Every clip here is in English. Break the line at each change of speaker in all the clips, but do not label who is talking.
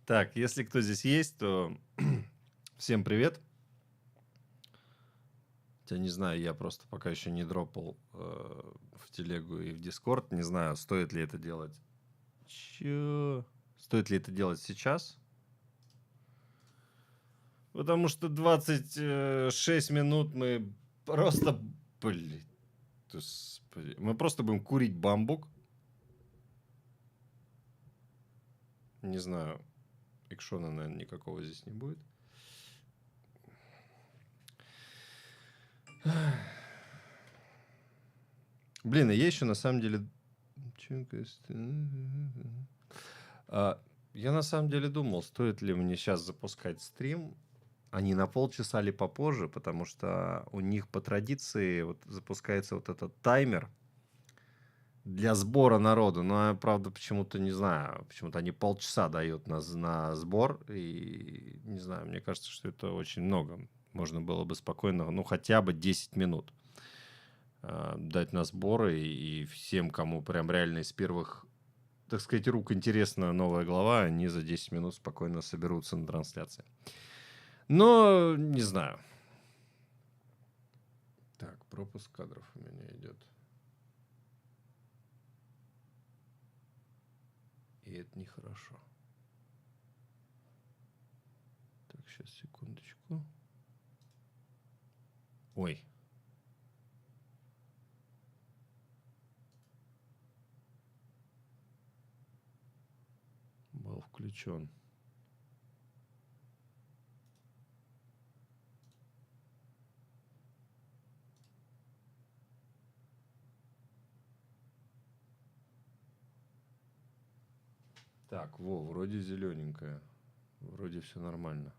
Так, если кто здесь есть, то всем привет. Я не знаю, я просто пока еще не дропал в телегу и в Дискорд. Не знаю, стоит ли это делать. Чё? Стоит ли это делать сейчас? Потому что 26 минут мы просто... Блин, господи. Мы просто будем курить бамбук. Не знаю, экшона, наверное, никакого здесь не будет. Блин, и я еще на самом деле... Я на самом деле думал, стоит ли мне сейчас запускать стрим, а не на полчаса ли попозже, потому что у них по традиции вот запускается вот этот таймер для сбора народу. Но я, правда, почему-то не знаю, почему-то они полчаса дают на сбор, и не знаю, мне кажется, что это очень много. Можно было бы спокойно, ну, хотя бы 10 минут дать на сборы, и всем, кому прям реально из первых, так сказать, рук интересна новая глава, они за 10 минут спокойно соберутся на трансляции. Но не знаю. Так, пропуск кадров у меня идет. И это нехорошо. Так, сейчас, секундочку. Ой. Был включен. Так, вроде зелененькая. Вроде все нормально.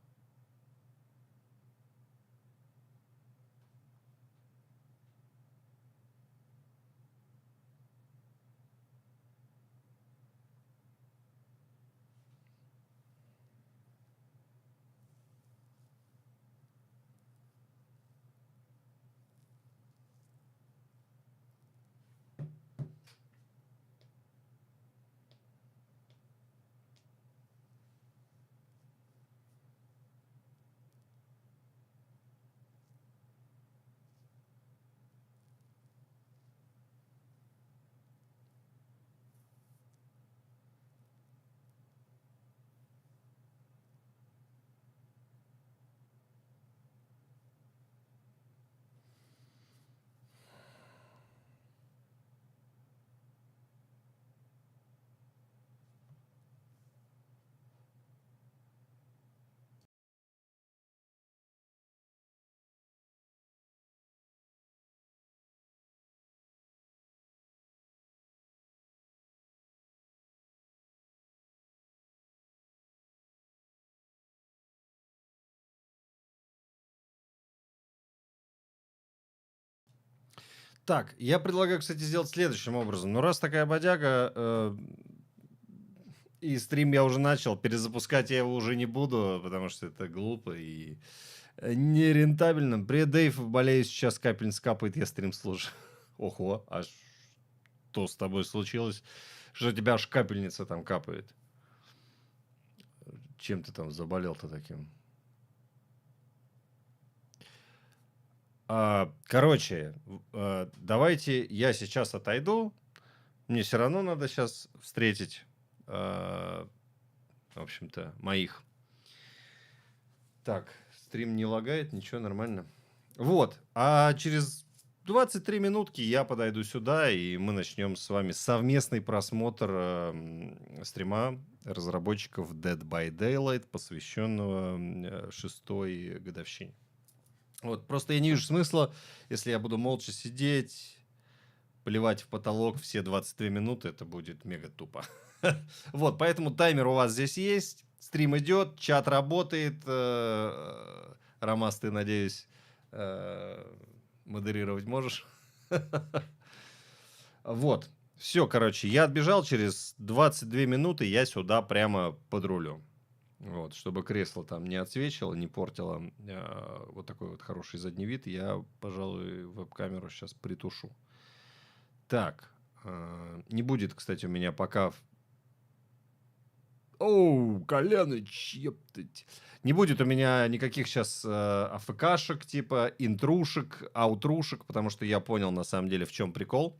Так, я предлагаю, кстати, сделать следующим образом. Ну, раз такая бодяга, и стрим я уже начал, перезапускать я его уже не буду, потому что это глупо и нерентабельно. Привет, Дэйв, болею сейчас, капельница капает, я стрим слушаю. Ого, а что с тобой случилось? Что у тебя аж капельница там капает? Чем ты там заболел-то таким? Короче, давайте я сейчас отойду. Мне все равно надо сейчас встретить, в общем-то, моих. Так, стрим не лагает, ничего, нормально. Вот, а через 23 минутки я подойду сюда, и мы начнем с вами совместный просмотр стрима разработчиков Dead by Daylight, посвященного шестой годовщине. Вот, просто я не вижу смысла, если я буду молча сидеть, плевать в потолок все 22 минуты, это будет мега тупо. Вот, поэтому таймер у вас здесь есть, стрим идет, чат работает. Ромас, ты, надеюсь, модерировать можешь? Вот, все, короче, я отбежал, через 22 минуты я сюда прямо под рулем. Вот, чтобы кресло там не отсвечивало, не портило вот такой вот хороший задний вид, я, пожалуй, веб-камеру сейчас притушу. Так, не будет, кстати, у меня пока Оу, Коляныч, ептать. Не будет у меня никаких сейчас АФКшек, типа интрушек, аутрушек, потому что я понял на самом деле, в чем прикол.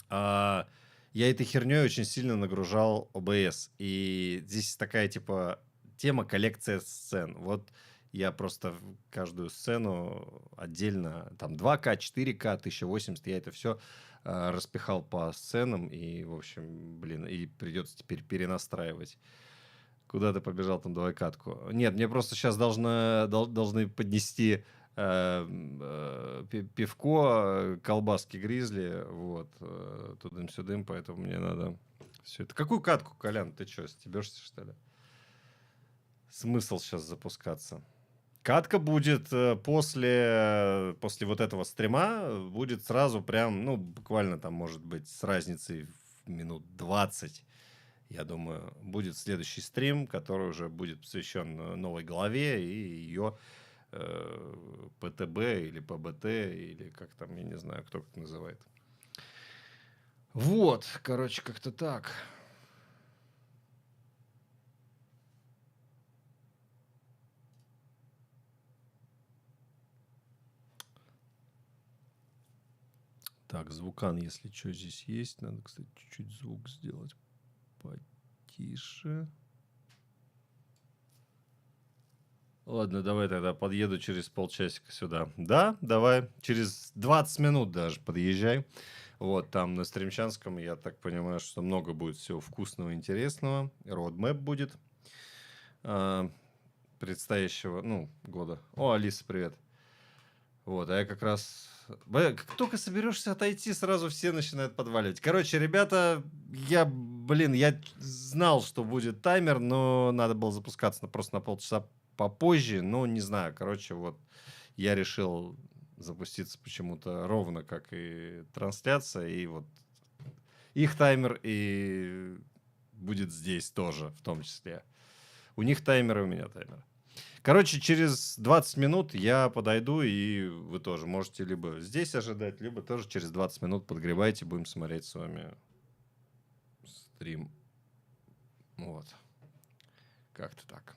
Я этой херней очень сильно нагружал ОБС. И здесь такая, типа, тема коллекция сцен. Вот я просто каждую сцену отдельно, там, 2К, 4К, 1080, я это все распихал по сценам. И, в общем, блин, и придется теперь перенастраивать. Куда ты побежал там, давай катку. Нет, мне просто сейчас должны поднести пивко, колбаски гризли, вот, тудым-сюдым, поэтому мне надо все это. Какую катку, Колян, ты что, стебешься, что ли? Смысл сейчас запускаться. Катка будет после вот этого стрима, будет сразу прям, ну, буквально там, может быть, с разницей в минут 20. Я думаю, будет следующий стрим, который уже будет посвящен новой главе и ее ПТБ или ПБТ, или как там, я не знаю, кто как называет. Вот, короче, как-то так. Так, звукан, если что, здесь есть. Надо, кстати, чуть-чуть звук сделать потише. Ладно, давай тогда подъеду через полчасика сюда. Да, давай. Через 20 минут даже подъезжай. Вот, там на Стримчанском, я так понимаю, что много будет всего вкусного, интересного. Roadmap будет предстоящего, ну, года. О, Алиса, привет. Вот, а я как раз... Как только соберешься отойти, сразу все начинают подваливать. Короче, ребята, я знал, что будет таймер, но надо было запускаться просто на полчаса попозже. Но не знаю, короче, вот я решил запуститься почему-то ровно, как и трансляция. И вот их таймер и будет здесь тоже, в том числе. У них таймер, и у меня таймер. Короче, через 20 минут я подойду, и вы тоже можете либо здесь ожидать, либо тоже через 20 минут подгревайте, будем смотреть с вами стрим. Вот. Как-то так.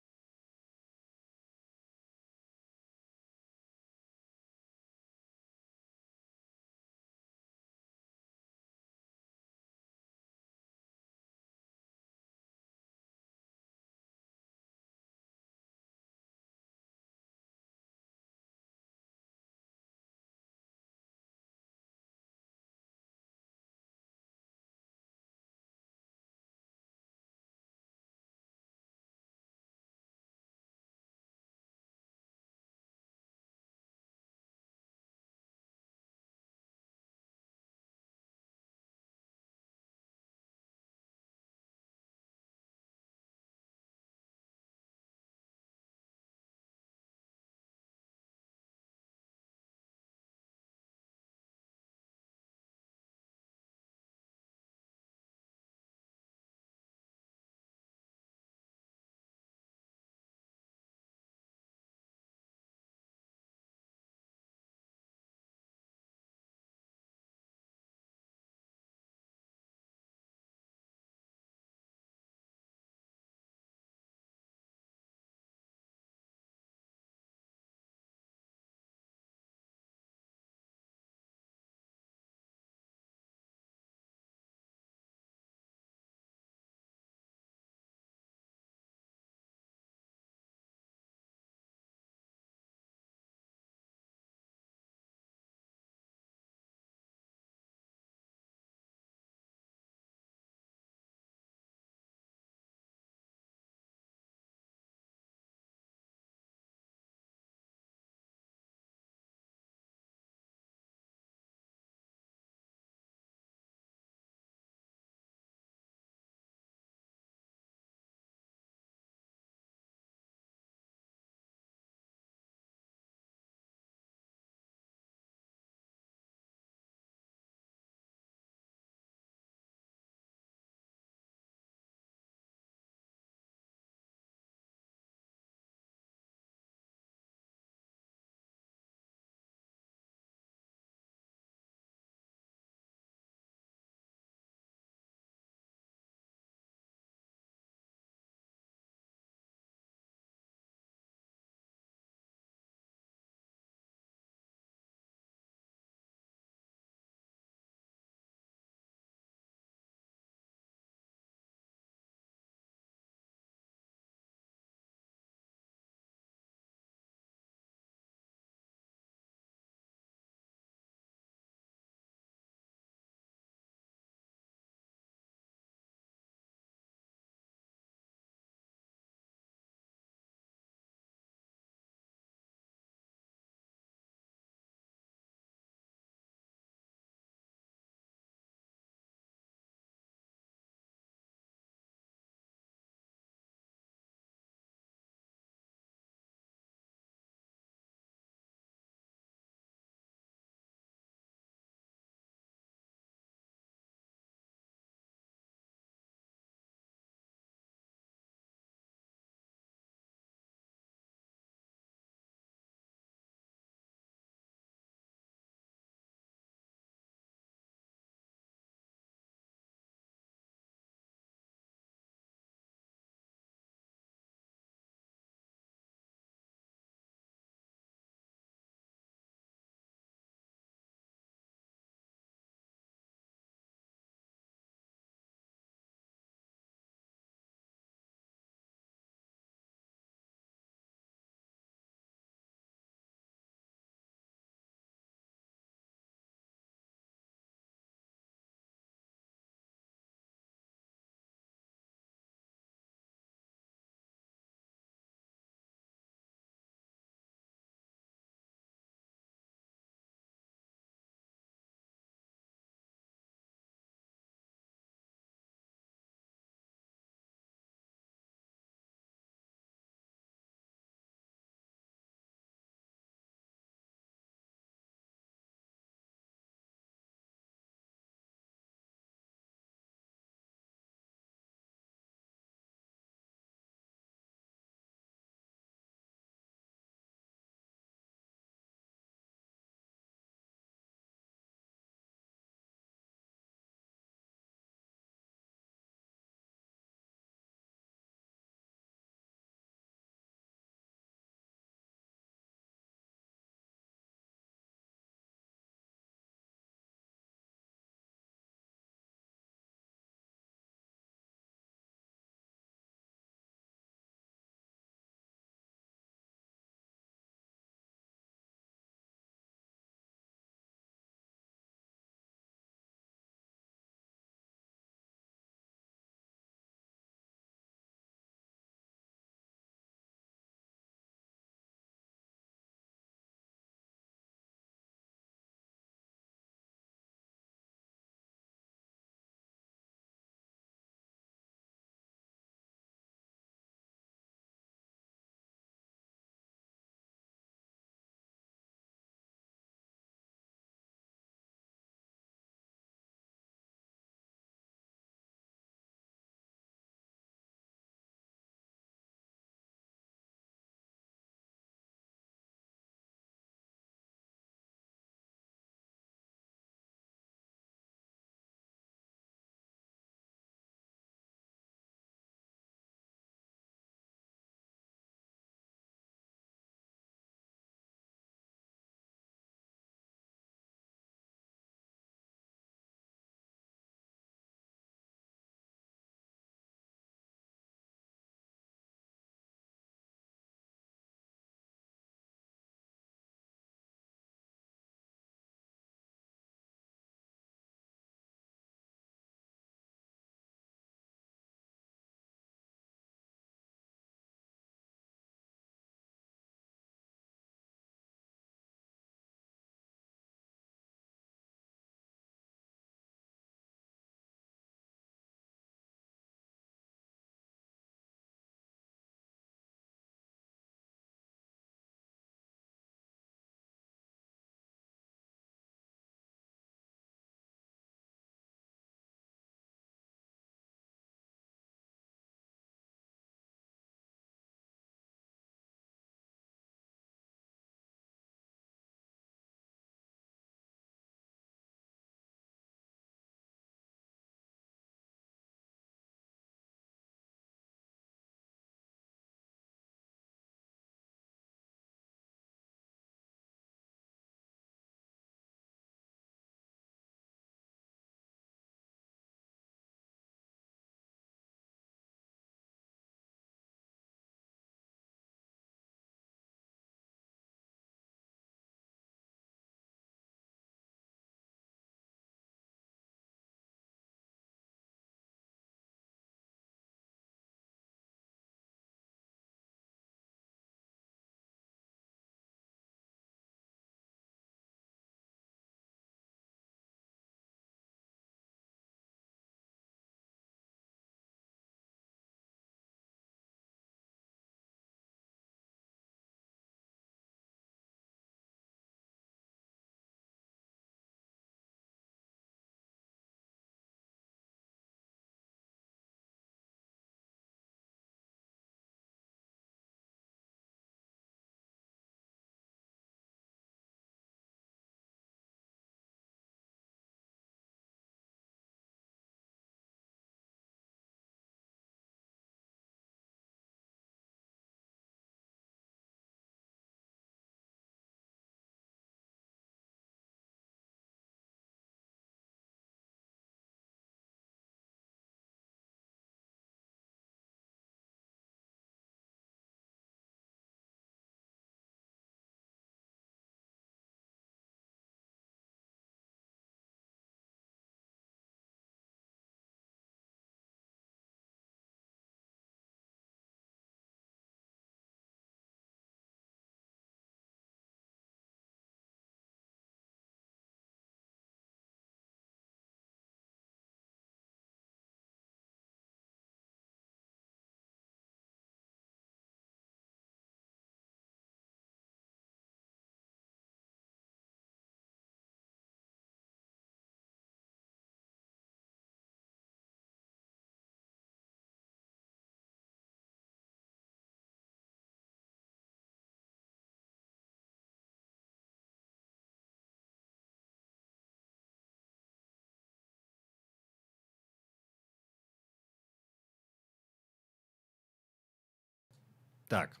Так,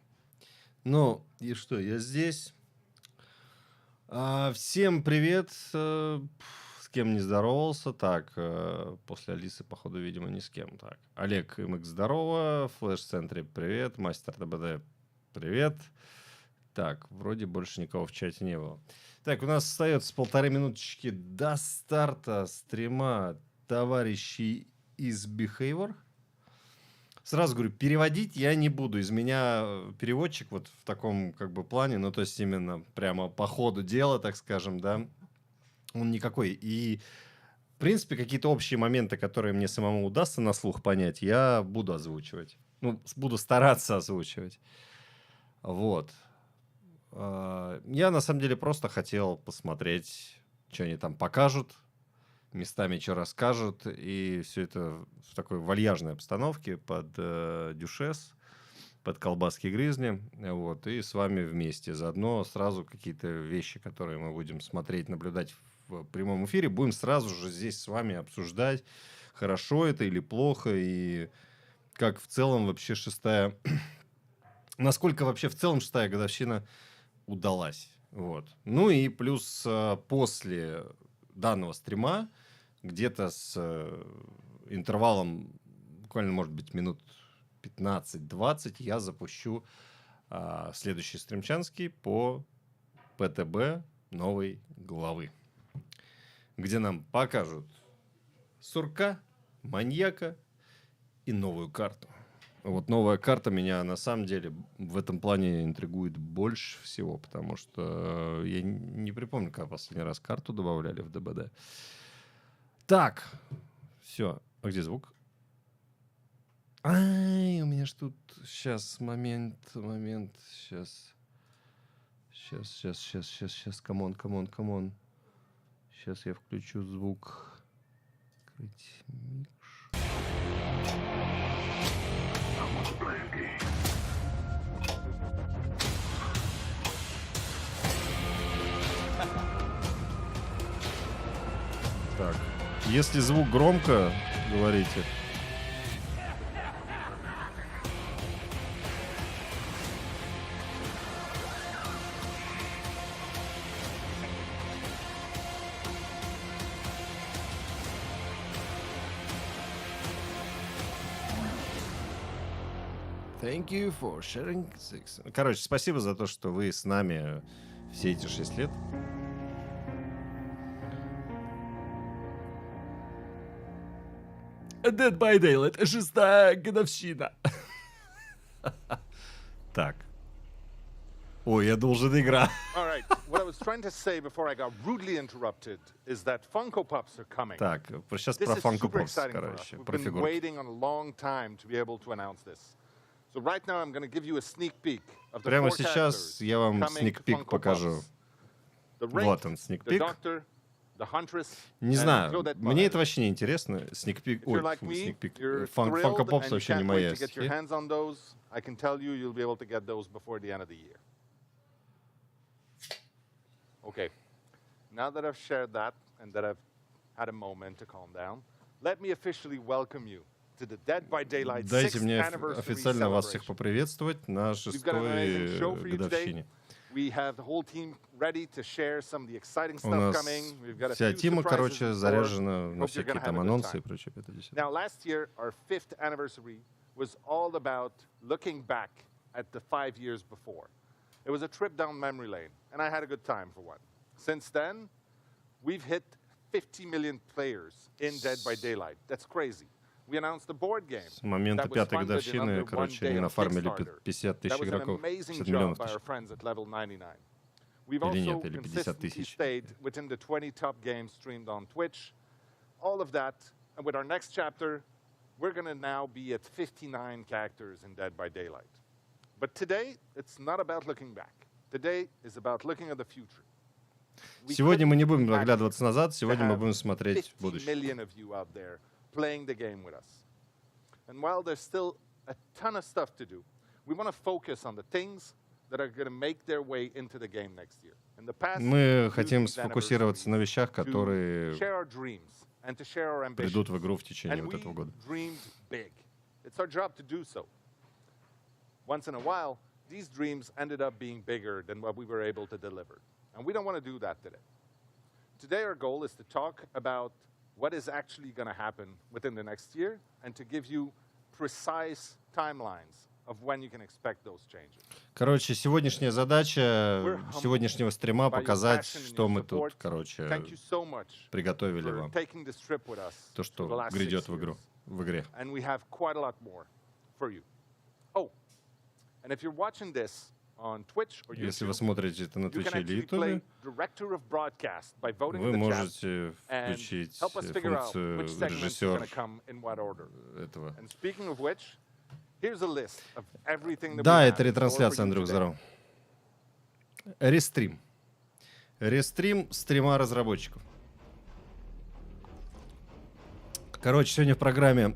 ну и что, я здесь. Всем привет. С кем не здоровался. Так, после Алисы, походу, видимо, ни с кем. Так, Олег МХ, здорово. Флэш-центре, привет. Мастер ДБД, привет. Так, вроде больше никого в чате не было. Так, у нас остается 1,5 минуточки до старта стрима товарищей из Behavior. Сразу говорю, переводить я не буду. Из меня переводчик вот в таком как бы плане, ну то есть именно прямо по ходу дела, так скажем, да, он никакой. И в принципе какие-то общие моменты, которые мне самому удастся на слух понять, я буду озвучивать. Ну, буду стараться озвучивать. Вот. Я на самом деле просто хотел посмотреть, что они там покажут, местами что расскажут, и все это в такой вальяжной обстановке под дюшес, под колбаски грызни, вот, и с вами вместе. Заодно сразу какие-то вещи, которые мы будем смотреть, наблюдать в прямом эфире, будем сразу же здесь с вами обсуждать, хорошо это или плохо, и как в целом вообще шестая... Насколько вообще в целом шестая годовщина удалась. Вот. Ну и плюс после данного стрима, где-то с интервалом, буквально, может быть, минут 15-20, я запущу следующий стримчанский по ПТБ новой главы, где нам покажут сурка, маньяка и новую карту. Вот новая карта меня на самом деле в этом плане интригует больше всего, потому что я не припомню, когда последний раз карту добавляли в ДБД. Так, все. А где звук? Ай, у меня ж тут... Сейчас, момент. Сейчас. Камон. Сейчас я включу звук. Открыть микш. Так, если звук громко, говорите. Thank you for sharing six. Короче, спасибо за то, что вы с нами все эти 6 лет. Dead by Daylight, шестая годовщина. Так. Ой, я должен играть. Так, сейчас про Funko Pops, короче, про фигурки. Прямо сейчас я вам сник-пик покажу. Вот он, сник-пик. Не знаю, мне это вообще не интересно. Сник-пик, ой, сник-пик. Funko Pops вообще не моя стихия.
Okay, now that I've shared that and that I've had a moment to calm down, let me officially welcome you to the Dead by Daylight 6th
Дайте мне
anniversary
официально вас всех
celebration.
поприветствовать на
We've got an amazing
шестой
show for you today.
годовщине.
We have the whole team ready to share some of the exciting
У
stuff
нас
coming. We've got a
вся
few
тима,
surprises
короче,
in store.
заряжена на
Hope you're
всякие
gonna have
там
a good
анонсы и
time.
прочее.
Now, last year, our 5th anniversary was all about looking back at the 5 years before. It was a trip down memory lane, and I had a good time for one. Since then, we've hit 50 million players in Dead by Daylight. That's crazy. We announced a board game
С момента
that was
пятой
funded in
годовщины,
under 1
короче,
day
они
on
нафармили
Kickstarter.
50
That
тысяч
was an
игроков,
amazing
50
job
миллионов
by our
точнее.
friends at Level 99. We've
Или
also
нет, или 50
consistently
тысяч.
stayed within the 20 top games streamed on Twitch. All of that, and with our next chapter, we're going to now be at 59 characters in Dead by Daylight. But today, it's not about looking back. Today is about looking at the future.
Сегодня мы не будем оглядываться назад, сегодня мы будем смотреть в будущее.
And while there's still a ton of stuff to do, we want to focus on the things that are going to make their way into the game next year. In the past,
Мы хотим сфокусироваться на вещах, которые
share our dreams and to share our
придут
ambitions.
в игру в течение
And
вот
we
этого года.
dreamed big. It's our job to do so. once in a while, these dreams ended up being bigger than what we were able to deliver. And we don't want to do that today. Today, our goal is to talk about what is actually going to happen within the next year and to give you precise timelines of when you can expect those changes.
Короче, сегодняшняя задача сегодняшнего стрима показать, что мы тут, короче, приготовили вам. То, что грядет в игре.
And we have quite a lot more for you. Oh, and if you're watching this on Twitch or YouTube,
если вы смотрите это на Твиче или Ютубе, вы можете включить функцию режиссер этого. Да, это ретрансляция, Андрюх, здорово. Рестрим. Рестрим стрима разработчиков. Короче, сегодня в программе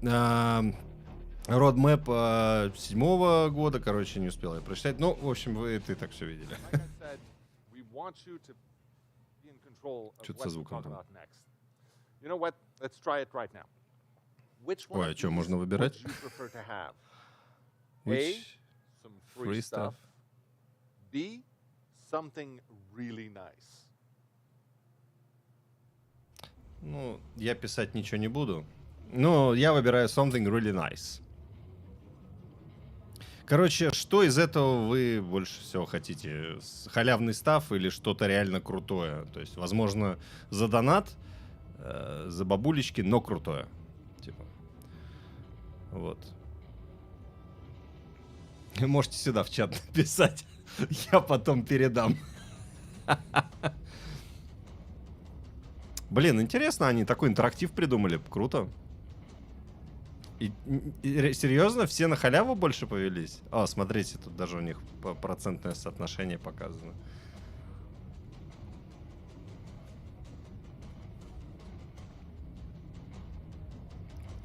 родмэп 7-го года, короче, не успел я прочитать. Ну, в общем, ты так все видели. Что-то со звуком там. Ой, а что, можно выбирать? Which free stuff?
B, something really nice.
Ну, я писать ничего не буду. Но я выбираю something really nice. Короче, что из этого вы больше всего хотите? Халявный став или что-то реально крутое? То есть, возможно, за донат, за бабулечки, но крутое. Типа. Вот. Можете сюда в чат написать. Я потом передам. Блин, интересно, они такой интерактив придумали. Круто. И серьезно, все на халяву больше повелись? О, смотрите, тут даже у них процентное соотношение показано.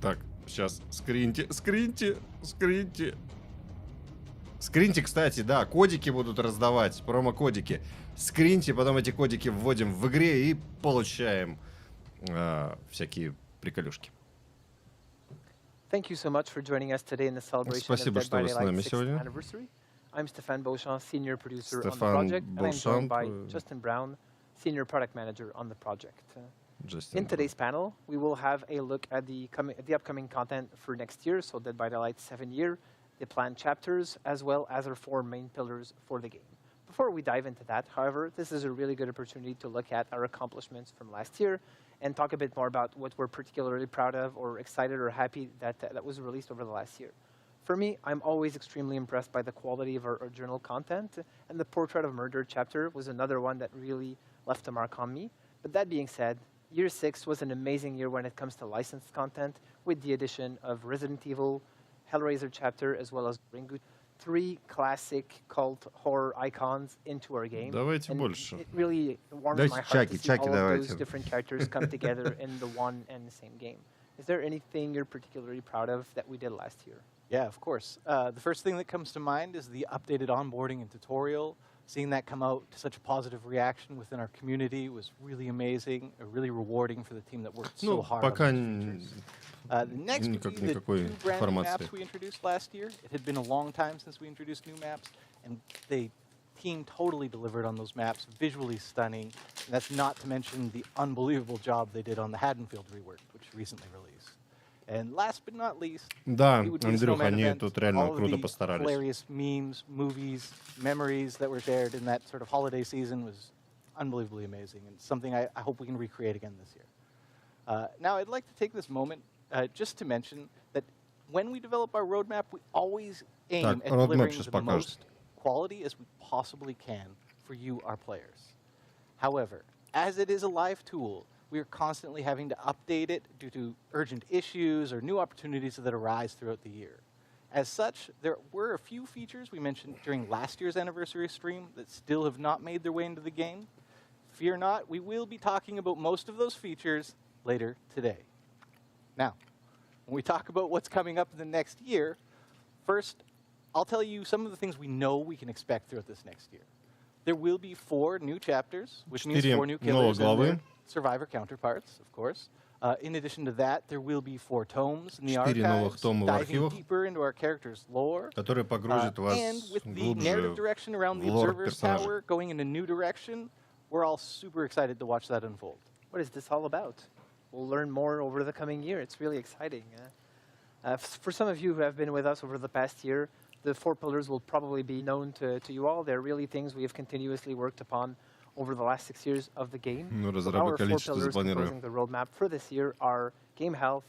Так, сейчас скриньте. Скриньте, кстати, да, кодики будут раздавать, промо-кодики. Скриньте, потом эти кодики вводим в игре и получаем всякие приколюшки.
Thank you so much for joining us today in the celebration of Dead by Daylight's 6th anniversary. I'm Stéphane Beauchamp, senior producer on the project, and I'm joined by Justin Brown, senior product manager on the project. In today's panel, we will have a look at the upcoming content for next year, so Dead by Daylight's 7th year, the planned chapters, as well as our 4 main pillars for the game. Before we dive into that, however, this is a really good opportunity to look at our accomplishments from last year and talk a bit more about what we're particularly proud of or excited or happy that was released over the last year. For me, I'm always extremely impressed by the quality of our journal content, and the Portrait of Murder chapter was another one that really left a mark on me. But that being said, Year 6 was an amazing year when it comes to licensed content, with the addition of Resident Evil, Hellraiser chapter, as well as Ringu. 3 classic cult horror icons into our game.
Давайте больше.
It really warms my heart to see all of those different characters come together in the one and the same game. Is there anything you're particularly proud of that we did last year?
Yeah, of course. The first thing that comes to mind is the updated onboarding and tutorial. Seeing that come out to such a positive reaction within our community was really amazing, really rewarding for the team that worked so hard on these features. Next would be the 2 brand new maps we introduced last year. It had been a long time since we introduced new maps, and the team totally delivered on those maps, visually stunning. And that's not to mention the unbelievable job they did on the Haddonfield rework, which recently released. And last but not least,
да, Андрюх, они тут реально круто постарались.
Hilarious memes, movies, memories that were shared in that sort of holiday season was unbelievably amazing, and something I hope we can recreate again this year. Now, I'd like to take this moment just to mention that when we develop our roadmap, we always aim at delivering the most quality as we possibly can for you, our players. However, as it is a live tool, we are constantly having to update it due to urgent issues or new opportunities that arise throughout the year. As such, there were a few features we mentioned during last year's anniversary stream that still have not made their way into the game. Fear not, we will be talking about most of those features later today. Now, when we talk about what's coming up in the next year, first, I'll tell you some of the things we know we can expect throughout this next year. There will be 4 new chapters, which means 4 new killers and their survivor counterparts, of course. In addition to that, there will be 4 tomes in the
4 новых
archives,
тома в
diving
архивах,
deeper into our characters' lore.
которые погрузят вас
And with the
глубже
narrative direction around
в
the
лор
Observer's
персонажа.
Tower going in a new direction, we're all super excited to watch that unfold.
What is this all about? We'll learn more over the coming year. It's really exciting. For some of you who have been with us over the past year, the 4 pillars will probably be known to you all. They're really things we have continuously worked upon over the last 6 years of the game.
Ну,
So
разработка
our 4
количества
pillars
запланирую.
composing the roadmap for this year are game health,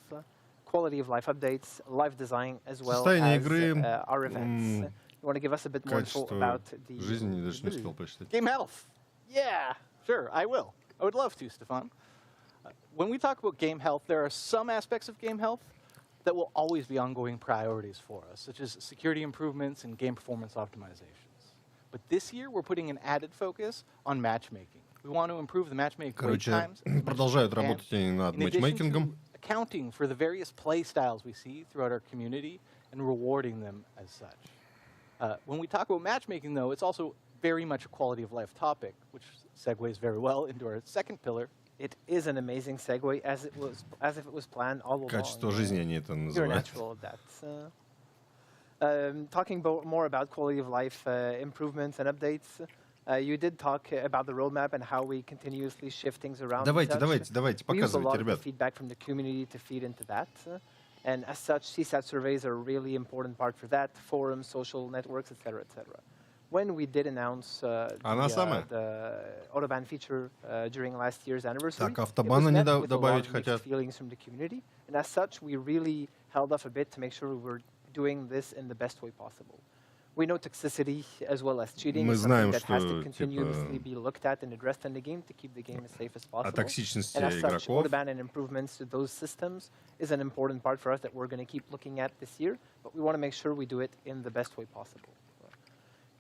quality of life updates, life design, as well
Состояние
as
игры,
our events. You want to give us a bit more info
качество
about the
жизни, даже не успел прочитать.
Game health. Yeah, sure, I will. I would love to, Stefan. When we talk about game health, there are some aspects of game health that will always be ongoing priorities for us, such as security improvements and game performance optimizations. But this year, we're putting an added focus on matchmaking. We want to improve the matchmaking wait
Короче,
times. as much as
продолжают
we can,
работать они над
in addition
матчмейкингом.
to accounting for the various play styles we see throughout our community and rewarding them as such. When we talk about matchmaking, though, it's also very much a quality of life topic, which segues very well into our second pillar.
It is an amazing segue, as if it was planned all along.
Качество жизни они это
You're
называют.
natural at that. Talking more about quality of life improvements and updates, you did talk about the roadmap and how we continuously shift things around.
Давайте,
and such.
давайте,
We use a
показывайте,
lot of the
ребят.
feedback from the community to feed into that. And as such, CSAT surveys are a really important part for that, forums, social networks, etc., etc. When we did announce the Autobahn feature during last year's anniversary,
Так, автобан они
with a lot
добавить
of mixed
хотят.
feelings from the community. And as such, we really held off a bit to make sure we were doing this in the best way possible. We know toxicity as well as cheating
Мы
is something
знаем,
that has to
что,
continuously
типа,
be looked at and addressed in the game to keep the game as safe as
О
possible.
токсичности
And as such,
игроков.
Autobahn and improvements to those systems is an important part for us that we're going to keep looking at this year, but we want to make sure we do it in the best way possible.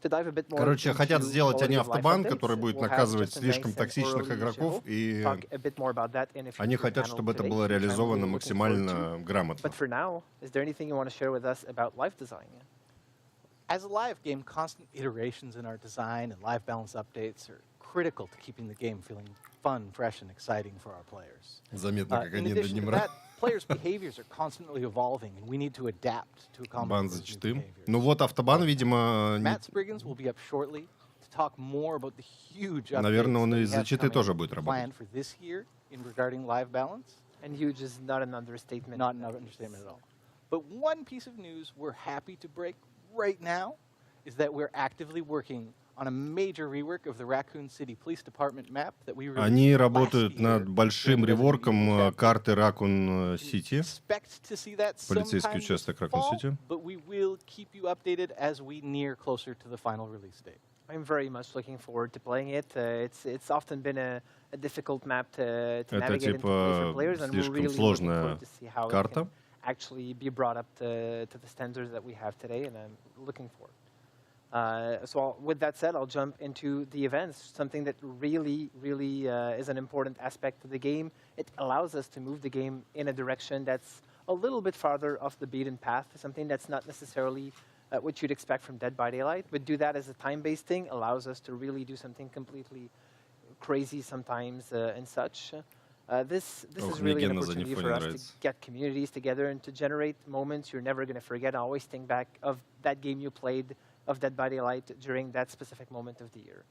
To dive a bit more
Короче, хотят
into
сделать они
quality of life
автобан,
updates,
который будет
we'll have
наказывать
Justin
слишком
Banks and
токсичных
Aurel
игроков, и
talk a bit more about that in a
они
future
хотят,
panel
чтобы это
today,
было
which I'm
реализовано
really looking forward to.
максимально грамотно.
But for now, is there anything you want to share with us about life design?
As a live game, constant iterations in our design and live balance updates are critical to keeping the game feeling fun, fresh, and exciting for our players.
Заметно, как
In
они над
addition
ним
to that, players' behaviors are constantly evolving, and we need to adapt to accommodate
бан
those new
зачтым.
behaviors.
Ну вот автобан, видимо,
Matt Spriggans will be up shortly to talk more about the huge
наверное,
updates
он
that
и
we
за
have
читы тоже
coming
будет работать.
planned for this year in regarding live balance.
And huge is not an understatement.
Not an understatement at all. But one piece of news we're happy to break right now is that we're actively working on a major rework of the Raccoon City Police Department map that we released
Они
last
работают
year
над большим
during the
реворком
review chapter.
карты Ракун Сити,
Expect to see that
полицейский
sometime this
участок Ракун
fall,
Сити.
but we will keep you updated as we near closer to the final release date.
I'm very much looking forward to playing it. It's often been a difficult map to
Это
navigate into play for
типа
players, and we're
слишком
really looking
сложная
forward to see how it
карта.
can actually be brought up to the standards that we have today, and I'm looking forward. With that said, I'll jump into the events, something that really is an important aspect of the game. It allows us to move the game in a direction that's a little bit farther off the beaten path, something that's not necessarily what you'd expect from Dead by Daylight, but do that as a time-based thing allows us to really do something completely crazy sometimes and such. This is really an opportunity for us to get communities together and to generate moments you're never going to forget. I always think back of that game you played of Dead by Daylight during that specific moment of the year.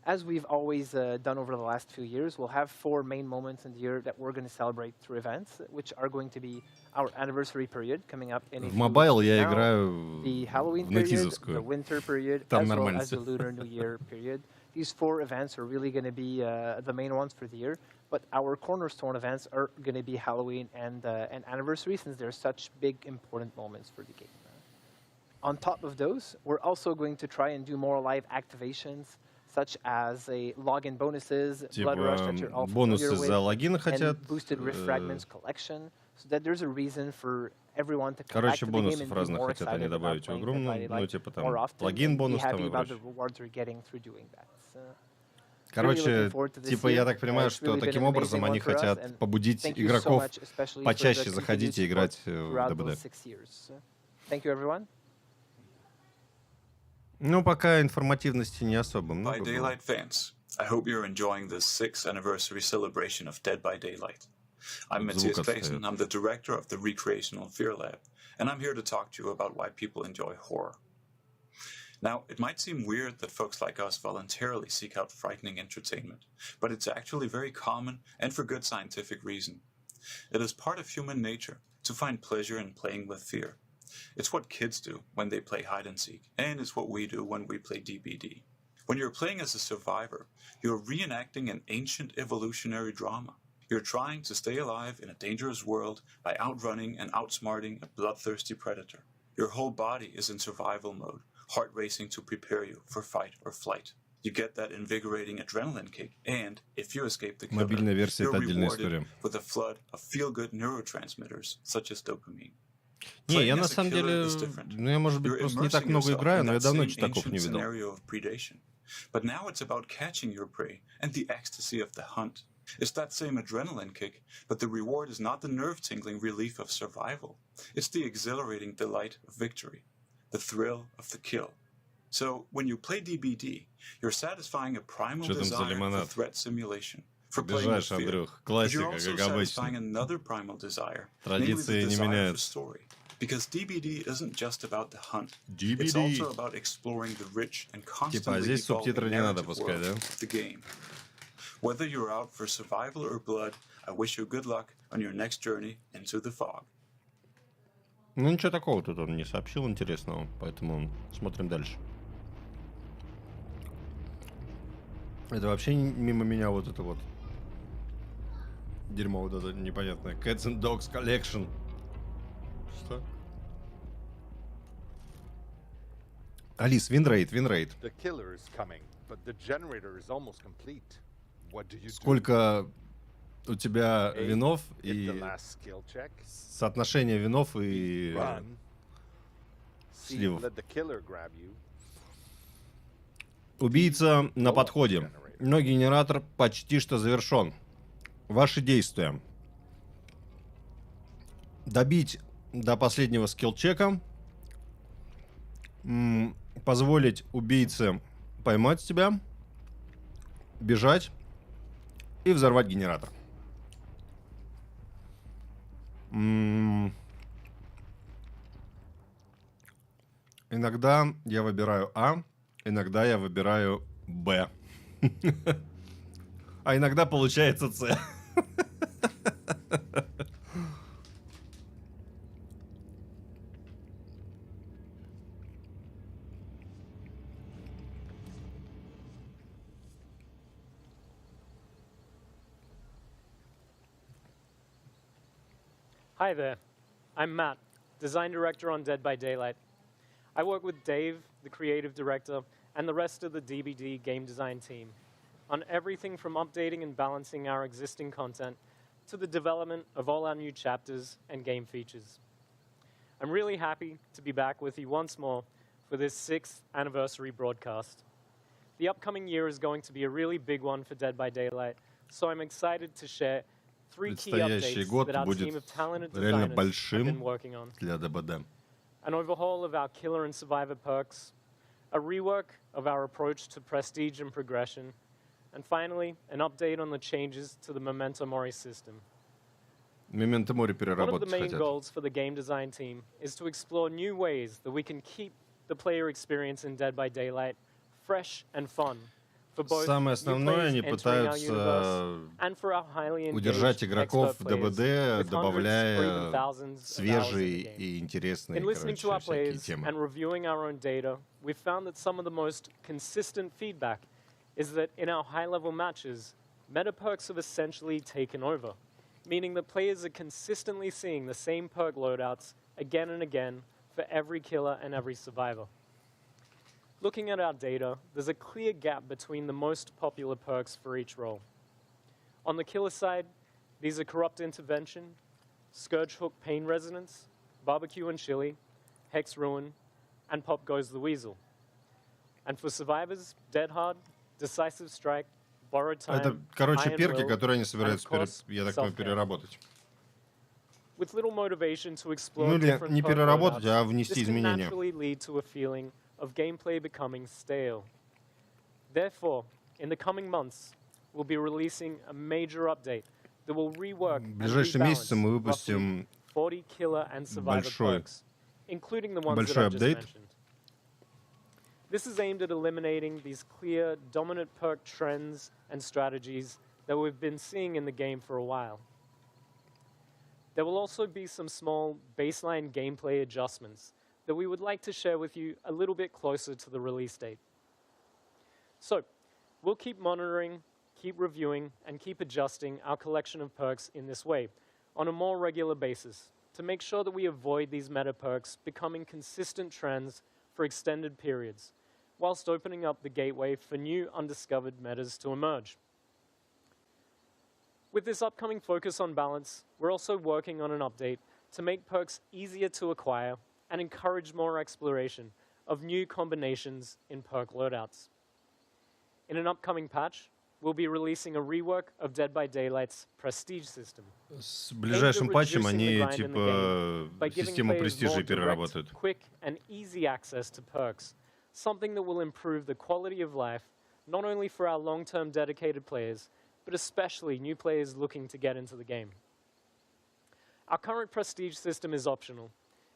As we've always done over the last few years, we'll have 4 main moments in the year that we're going to celebrate through events, which are going to be our anniversary period coming up in a
В
few
мобайл
weeks
я
from now,
играю
the Halloween
в
period, the
Нетизовскую.
winter period,
Там
as well
нормально
as the
всё.
Lunar New Year period. These 4 events are really going to be the main ones for the year, but our cornerstone events are going to be Halloween and anniversary, since they're such big, important moments for the game. On top of those, we're also going to try and do more live activations, such as login bonuses, Blood Rush that you're all
Бонусы
familiar
за
with,
логины хотят.
and boosted Rift Fragments collection, so that there's a reason for everyone to come back
Короче,
to the game
бонусов
and be
разных
more
хотят они
excited about
добавить в
playing
игру.
Dead by
Ну,
Daylight
типа
more
там
often
логин
and be
бонус там
happy
и
about the
прочее.
rewards they're getting through doing that.
Короче, типа я так понимаю, что таким образом они хотят побудить игроков почаще заходить и играть в ДБД.
Thank you, everyone.
Ну, пока информативности не особо много.
By Daylight fans, I hope you're enjoying the 6th anniversary celebration of Dead by Daylight. I'm Matthias Clayton, I'm the director of the Recreational Fear Lab, and I'm here to talk to you about why people enjoy horror. Now, it might seem weird that folks like us voluntarily seek out frightening entertainment, but it's actually very common and for good scientific reason. It is part of human nature to find pleasure in playing with fear. It's what kids do when they play hide and seek, and it's what we do when we play DBD. When you're playing as a survivor, you're reenacting an ancient evolutionary drama. You're trying to stay alive in a dangerous world by outrunning and outsmarting a bloodthirsty predator. Your whole body is in survival mode, heart racing to prepare you for fight or flight. You get that invigorating adrenaline kick, and if you escape the killer, you're rewarded with a flood of feel-good neurotransmitters, such as dopamine.
Не, я на самом деле, ну я, может быть, просто не так много играю, но я давно читаков не видел.
But now it's about catching your prey and the ecstasy of the hunt. It's that same adrenaline kick, but the reward is not the nerve-tingling relief of survival. It's the exhilarating delight of victory, the thrill of the kill. So, when you play DBD, you're satisfying a primal desire for threat simulation, for playing with fear. But you're also satisfying another primal desire, namely the desire for story. Because DBD isn't just about the hunt. It's also about exploring the rich and constantly evolving narrative world of the game. Whether you're out for survival or blood, I wish you good luck on your next journey into the fog.
Ну ничего такого тут он не сообщил интересного, поэтому смотрим дальше. Это вообще мимо меня вот это вот дерьмо вот это непонятное. Cats and Dogs Collection. Что? Алис, винрейт. Сколько у тебя винов и соотношение винов и сливов? Убийца на подходе. Но генератор почти что завершен. Ваши действия. Добить до последнего скилл-чека. Позволить убийце поймать тебя. Бежать. И взорвать генератор. Иногда я выбираю А, иногда я выбираю Б. А иногда получается С.
Hi there, I'm Matt, Design Director on Dead by Daylight. I work with Dave, the Creative Director, and the rest of the DBD game design team on everything from updating and balancing our existing content to the development of all our new chapters and game features. I'm really happy to be back with you once more for this 6th anniversary broadcast. The upcoming year is going to be a really big one for Dead by Daylight, so I'm excited to share
Предстоящий год будет реально большим для ДБД.
An overhaul of our killer and survivor perks, a rework of our approach to prestige and progression, and finally, an update on the changes to the Memento Mori system.
Memento Mori
One of
переработать
the main
хотят.
goals for the game design team is to explore new ways that we can keep the player experience in Dead by Daylight fresh and fun.
Самое основное, они пытаются удержать игроков в ДБД, добавляя свежие и интересные, короче, всякие темы.
And reviewing our own data, we found that some of the most consistent feedback is that in our high-level matches, meta perks have essentially taken over, meaning that players are consistently seeing the same perk loadouts again and again for every killer and every survivor. Looking at our data, there's a clear gap between the most popular perks for each role. On the killer side, these are Corrupt Intervention, Scourge Hook Pain Resonance, Barbecue and Chili, Hex Ruin, and Pop Goes the Weasel. And for survivors, Dead Hard, Decisive Strike, Borrowed Time,
Это, короче,
Iron
перки,
Will,
которые они собираются,
and of course,
я так понимаю,
Self-Care.
переработать.
With little motivation to explore
Ну или
different
не
perk
переработать, а
loadouts,
внести
this can
изменения.
naturally lead to a feeling of gameplay becoming stale. Therefore, in the coming months, we'll be releasing a major update that will rework
В ближайшие месяцы мы выпустим
40 killer and survivor perks, including the ones that
большой
I just
апдейт.
mentioned. This is aimed at eliminating these clear, dominant perk trends and strategies that we've been seeing in the game for a while. There will also be some small baseline gameplay adjustments that we would like to share with you a little bit closer to the release date. So, we'll keep monitoring, keep reviewing, and keep adjusting our collection of perks in this way on a more regular basis to make sure that we avoid these meta perks becoming consistent trends for extended periods, whilst opening up the gateway for new undiscovered metas to emerge. With this upcoming focus on balance, we're also working on an update to make perks easier to acquire and encourage more exploration of new combinations in perk loadouts. In an upcoming patch, we'll be releasing a rework of Dead by Daylight's prestige system.
С ближайшим патчем они типа систему престижей переработают.
Quick and easy access to perks, something that will improve the quality of life not only for our long-term dedicated players, but especially new players looking to get into the game. Our current prestige system is optional,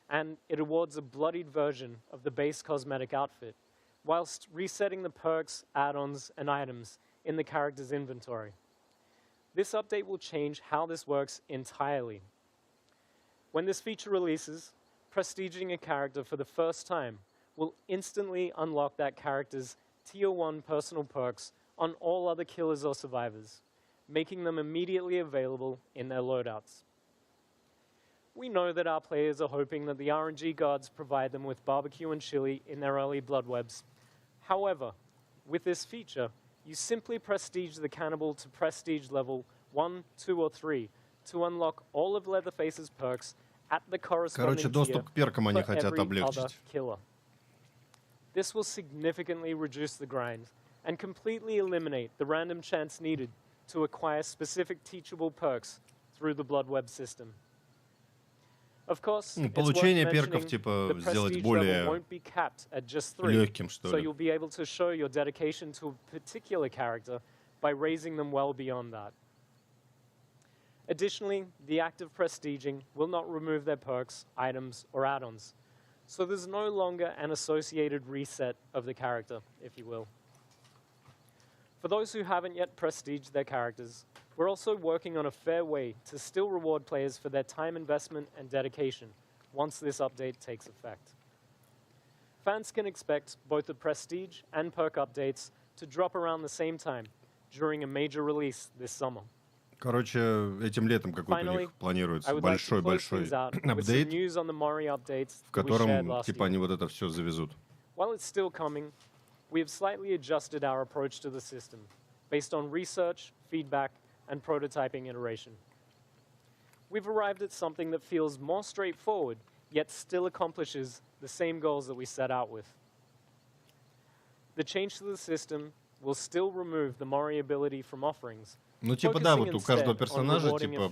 and it awards a bloodied version of the base cosmetic outfit, whilst resetting the perks, add-ons, and items in the character's inventory. This update will change how this works entirely. When this feature releases, prestiging a character for the first time will instantly unlock that character's Tier 1 personal perks on all other killers or survivors, making them immediately available in their loadouts. We know that our players are hoping that the RNG gods provide them with barbecue and chili in their early blood webs. However, with this feature, you simply prestige the cannibal to prestige level 1, 2, or 3 to unlock all of Leatherface's perks at the corresponding tier
доступ к перкам они
for
хотят
every other
облегчить.
killer. This will significantly reduce the grind and completely eliminate the random chance needed to acquire specific teachable perks through the blood web system. Of course,
Получение перков типа сделать более легким, что
so
ли.
you'll be able to show your dedication to a particular character by raising them well beyond that. Additionally, the act of prestiging will not remove their perks, items, or add-ons, so there's no longer an associated reset of the character, if you will. For those who haven't yet prestiged their characters, we're also working on a fair way to still reward players for their time investment and dedication once this update takes effect. Fans can expect both the prestige and perk updates to drop around the same time during a major release this summer.
Короче, этим летом какой-то у них планируется большой-большой апдейт, в котором типа они вот это все завезут.
While it's still coming, we have slightly adjusted our approach to the system based on research, feedback, and prototyping iteration. We've arrived at something that feels more straightforward, yet still accomplishes the same goals that we set out with. The change to the system will still remove the Mori ability from offerings,
Ну типа да, вот у каждого персонажа типа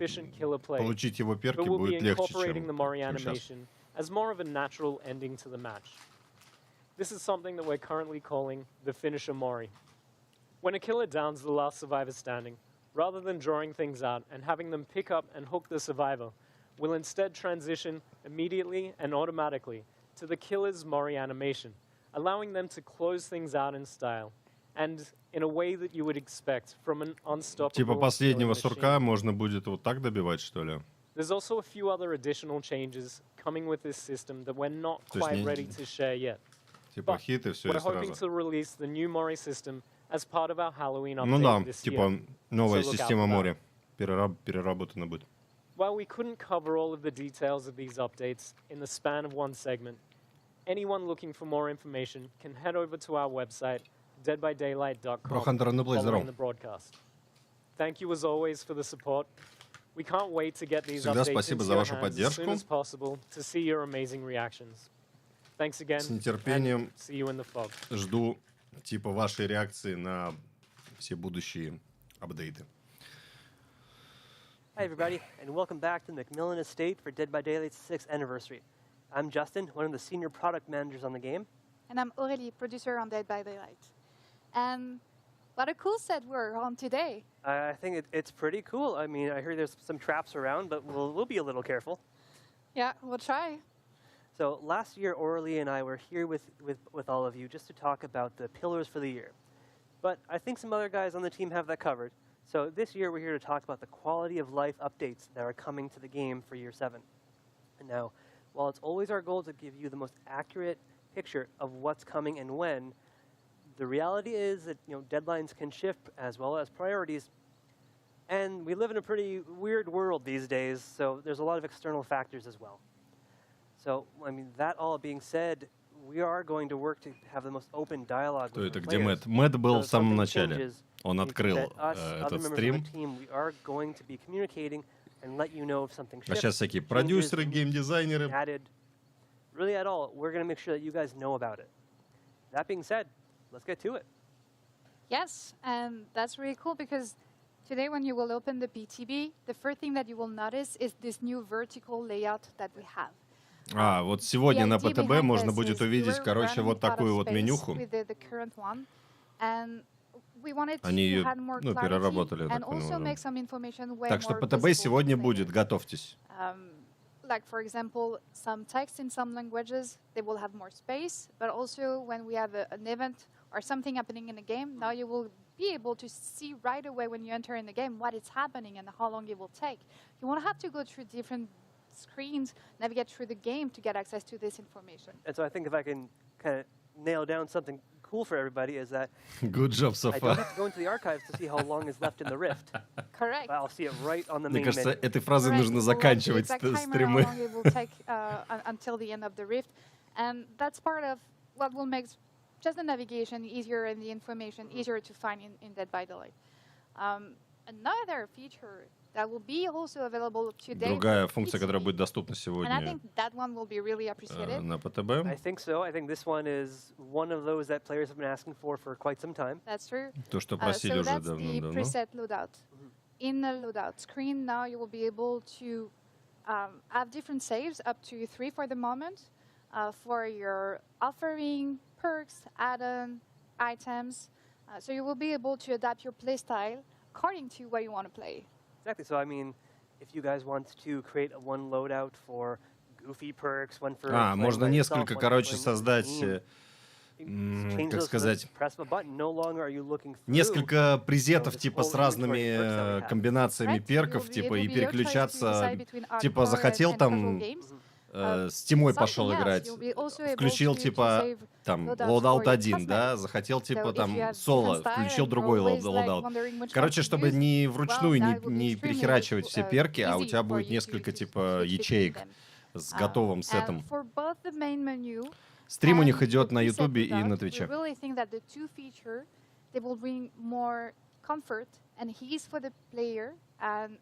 получить его перки будет легче, чем сейчас.
As more of a natural ending to the match. This is something that we're currently calling the finisher Mori. When a killer downs the last survivor standing, rather than drawing things out and having them pick up and hook the survivor, we'll instead transition immediately and automatically to the killer's Mori animation, allowing them to close things out in style, and in a way that you would expect from an unstoppable
Типа последнего сурка можно будет вот так добивать, что ли?
There's also a few other additional changes coming with this system that we're not quite ready to share yet.
Типа хит и все и
We're hoping
сразу.
to release the new Mori system as part of our Halloween
Ну да,
update this
типа
year.
новая
So look out
система
for that.
моря переработана будет.
While we couldn't cover all of the details of these updates in the span of one segment, anyone looking for more information can head over to our website, deadbydaylight.com, following the broadcast. Thank you as always for the support. We can't wait to get these
Всегда
updates
спасибо
into
за
your
вашу
hands as soon
поддержку.
as possible to see your amazing reactions. Thanks again,
С нетерпением
and see you in the fog.
жду типа вашей реакции на все будущие апдейты.
Hi everybody, and welcome back to the McMillan Estate for Dead by Daylight's 6th anniversary. I'm Justin, one of the senior product managers on the game.
And I'm Aurélie, producer on Dead by Daylight. What a cool set we're on today.
I think it's pretty cool. I mean, I hear there's some traps around, but we'll be a little careful.
Yeah, we'll try.
So last year, Orly and I were here with all of you just to talk about the pillars for the year. But I think some other guys on the team have that covered. So this year, we're here to talk about the quality of life updates that are coming to the game for Year 7. And now, while it's always our goal to give you the most accurate picture of what's coming and when, the reality is that deadlines can shift as well as priorities. And we live in a pretty weird world these days, so there's a lot of external factors as well. So, I mean, that all being said, we are going to work to have the most open dialogue with the
где
players.
Мэтт? Мэтт был в
So if
самом
something
начале.
changes,
Он
means
открыл
that us, other
этот
members of
стрим.
the team, we are going to be communicating and let you know if something
А
shifts,
сейчас всякие
changes,
продюсеры, геймдизайнеры.
added. Really at all, we're going to make sure that you guys know about it. That being said, let's get to it.
Yes, and that's really cool because today when you will open the PTB, the first thing that you will notice is this new vertical layout that we have.
Вот сегодня на
The idea
ПТБ
behind
можно
this
будет
is
увидеть,
we're
короче,
running
вот
out of
такую вот
space
менюху.
with the current one, and we wanted to
Они ее,
add more
ну,
clarity
переработали, я
and
так
also
понимаю.
make some information way
Так что
more
ПТБ
visible
сегодня
to
будет,
players.
готовьтесь.
Like, for example, some text in some languages, they will have more space, but also when we have an event or something happening in the game, now you will be able to see right away when you enter in the game what is happening and how long it will take. You won't have to go through different screens, navigate through the game to get access to this information.
And so I think if I can kind of nail down something cool for everybody is that
Good job so
I don't
far.
have to go into the archives to see how long is left in the rift.
Correct.
I'll see it right on the
Мне
main
кажется,
menu.
этой фразой
Correct.
нужно
You will have the
заканчивать
exact timer, how
стримы.
long it will take until the end of the rift. And that's part of what will make just the navigation easier and the information easier to find in Dead by Daylight. Another feature that will be also available today
Другая
for
функция, которая
PTB,
будет доступна
and I
сегодня
think that one will be really appreciated.
на
I
ПТБ,
think so. I think this one is one of those that players have been asking for quite some time.
That's true.
то, что просили
So
уже
that's the
давно-давно.
preset loadout. In the loadout screen now, you will be able to have different saves, up to 3 for the moment, for your offering, perks, add-on, items. So you will be able to adapt your playstyle according to what you want to play.
Exactly. So I mean, if you guys want to create one loadout for goofy perks, one for playing
Можно
by
несколько,
yourself, one for
короче,
playing with
создать,
the team, change
как
those
сказать,
lists, press a button. No longer are you looking through
несколько презетов,
this
типа,
whole
с
inventory of perks that we
разными
have.
комбинациями
Right?
перков,
It will
типа,
be
и
your choice to
переключаться,
decide between
типа,
hardcore
захотел
and casual
там
games.
с тьмой пошел
Something else,
играть,
you'll be also able
включил,
to
типа,
save
там,
loadouts
лоудаут
for your
1, да,
cosmetics.
захотел,
So
типа,
if you
там,
have
соло,
different style
включил
and you're
другой
always, like,
лоудаут.
wondering which one
Короче,
to
чтобы
use,
не
well,
вручную
that will be
не
extremely
перехерачивать все перки, а у
easy
тебя
for
будет
you to
несколько,
switch
типа,
between
ячеек
them.
с готовым
And
сетом.
for both the main menu
Стрим у
and
них идет
the
на
preset
Ютубе и
loadout,
на
we
Твиче.
really think that the two feature, they will bring more comfort and ease for the player, and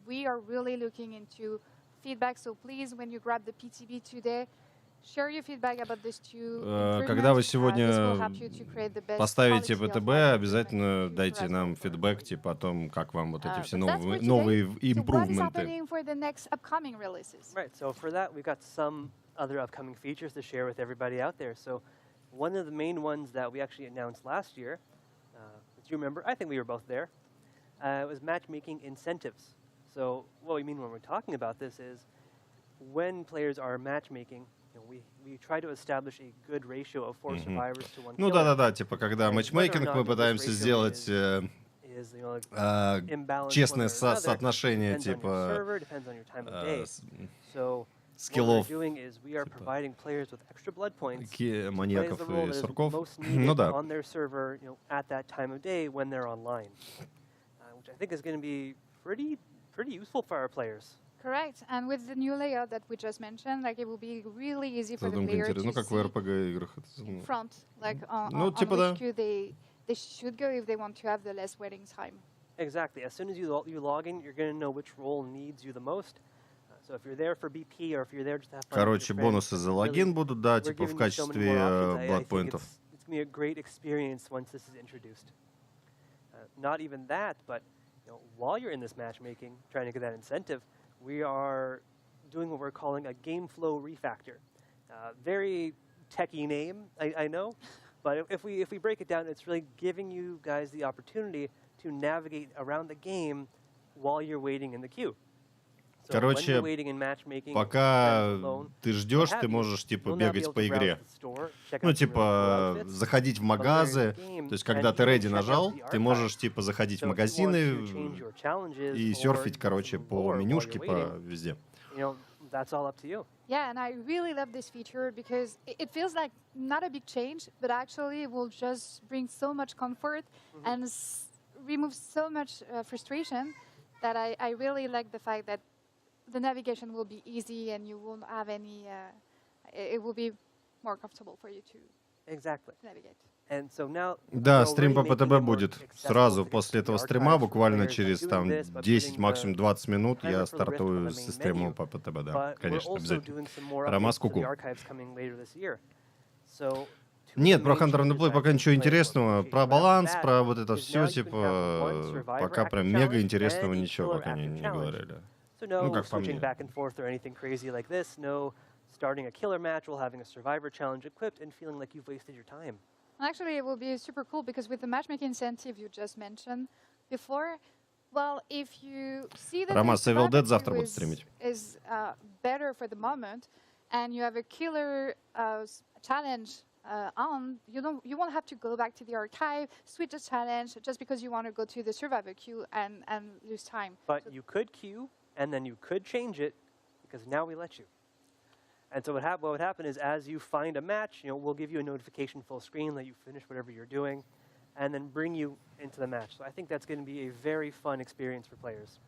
we are really looking into feedback. So please, when you grab the PTB today, share your feedback about these two
Когда вы
improvements. This will
сегодня
help you to create the best
поставите
quality of
ПТБ,
life
обязательно
improvement
дайте
for
нам
us.
фидбэк, типа, о том, как вам вот эти все
But that's for
новые
today. So what is
импрувменты.
happening for the next upcoming releases?
Right. So for that, we've got some other upcoming features to share with everybody out there. So one of the main ones that we actually announced last year, as you remember, I think we were both there, was matchmaking incentives. So what we mean when we're talking about this is when players are matchmaking, we try to establish a good ratio of 4 survivors to 1
Ну
killer.
да-да-да, типа, когда
And
матчмейкинг,
whether or
мы
not this
пытаемся
ratio
сделать
is, imbalanced
честное
one way or another,
соотношение,
depends on your
типа,
server, depends on your time of day. So what we're
скиллов,
doing is we are providing players with extra blood points
маньяков
plays the role
и
that is
сурков.
most
Ну
needed
да.
on their server, at that time of day when they're online, which I think is going to be pretty useful for our players.
Correct. And with the new layout that we just mentioned, like, it will be really easy for the
Задумка
player
интересная. Ну,
to
как в
see
RPG играх.
in front, like on
Ну, типа да.
which queue they should go if they want to have the less waiting time.
Exactly. As soon as you log in, you're going to know which role needs you the most. So if you're there for BP or if you're there just to have fun with
Короче,
your friends,
бонусы за логин будут, да,
we're
типа, в
giving you so many
качестве
more options. I think
бладпоинтов.
it's going to be a great experience once this is introduced. Not even that, but while you're in this matchmaking, trying to get that incentive, we are doing what we're calling a game flow refactor. Very techie name, I know, But if we break it down, it's really giving you guys the opportunity to navigate around the game while you're waiting in the queue.
Короче, пока ты ждешь, ты можешь, типа, бегать по игре. Ну, типа, заходить в магазы. То есть, когда ты ready нажал, ты можешь, типа, заходить в магазины и серфить, короче, по менюшке, по везде.
That's all up to you.
Yeah, and I really love this feature because it feels like not a big change, but actually it will just bring so much comfort and remove so much frustration that I really like the fact that the navigation will be easy and you won't have any, it will be more comfortable for you to navigate.
And so now,
да, стрим по ПТБ будет сразу после этого стрима, буквально через там 10, максимум 20 минут я стартую с стримом по ПТБ, да, конечно, обязательно. Ромас, ку-ку. Нет, про Hunter and the Play пока ничего интересного. Про баланс, про вот это все, типа, пока прям мега интересного ничего пока не говорили. Ну, как по мне.
Starting a killer match while having a survivor challenge equipped and feeling like you've wasted your time.
Actually, it will be super cool because with the matchmaking incentive you just mentioned before, well, if you see that the
завтра будет стримить.
Is better for the moment, and you have a killer challenge on, you won't have to go back to the archive, switch the challenge just because you want to go to the survivor queue and lose time.
But you could queue, and then you could change it because now we let you. And so what would happen is as you find a match, we'll give you a notification full screen that you finished whatever you're doing, and then bring you into the match. So I think that's going to be a very fun experience for players.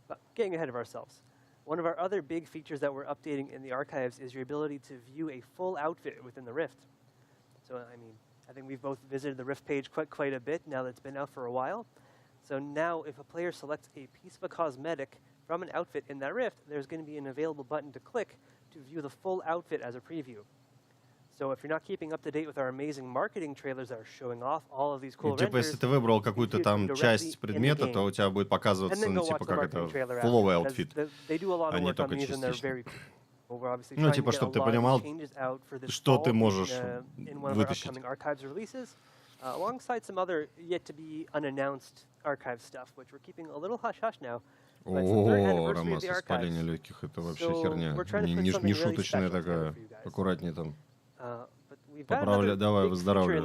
But getting ahead of ourselves, one of our other big features that we're updating in the archives is your ability to view a full outfit within the Rift. So, I mean, I think we've both visited the Rift page quite a bit now that it's been out for a while. So now if a player selects a piece of a cosmetic from an outfit in that Rift, there's going to be an available button to click to view the full outfit as a preview. So if you're not keeping up to date with our amazing marketing trailers that are showing off all of these cool renders,
типа, если ты выбрал какую-то там часть предмета, то у тебя будет показываться, ну, типа, как это, фуловый аутфит, а не только частично. Ну, типа, чтобы ты понимал, что ты можешь вытащить.
Alongside some other yet-to-be-unannounced archive stuff, which we're keeping a little hush-hush now.
О, Ромас, воспаление легких, это вообще херня. Не шуточная такая. Аккуратнее там. Поправляй, давай, выздоравливай.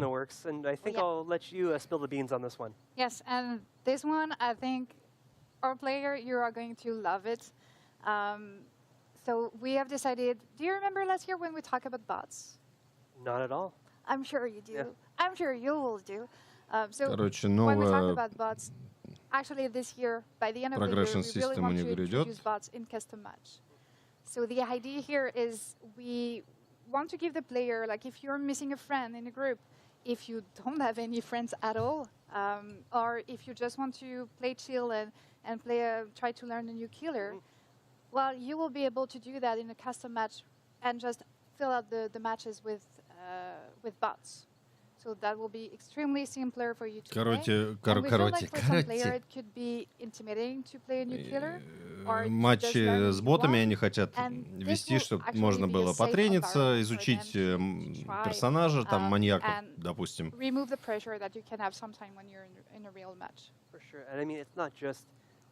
Yes, and this one, I think, our player, you are going to love it. So we have decided, do you remember last year when we talked about bots?
Not at all.
I'm sure you do. Yeah. I'm sure you will do. So
Короче,
when we talk about bots, actually this year, by the end of the year, we really want to introduce bots in custom match. So the idea here is we want to give the player, like if you're missing a friend in a group, if you don't have any friends at all, or if you just want to play chill and try to learn a new killer, well, you will be able to do that in a custom match and just fill out the matches with bots. So that will be extremely simpler for you to play.
Короче.
It could be intimidating to play a new killer.
Матчи с ботами они хотят вести, чтобы можно было потрениться, изучить персонажа, там, маньяка, допустим.
Remove the pressure that you can have sometime when you're in a real match.
For sure. And I mean, it's not just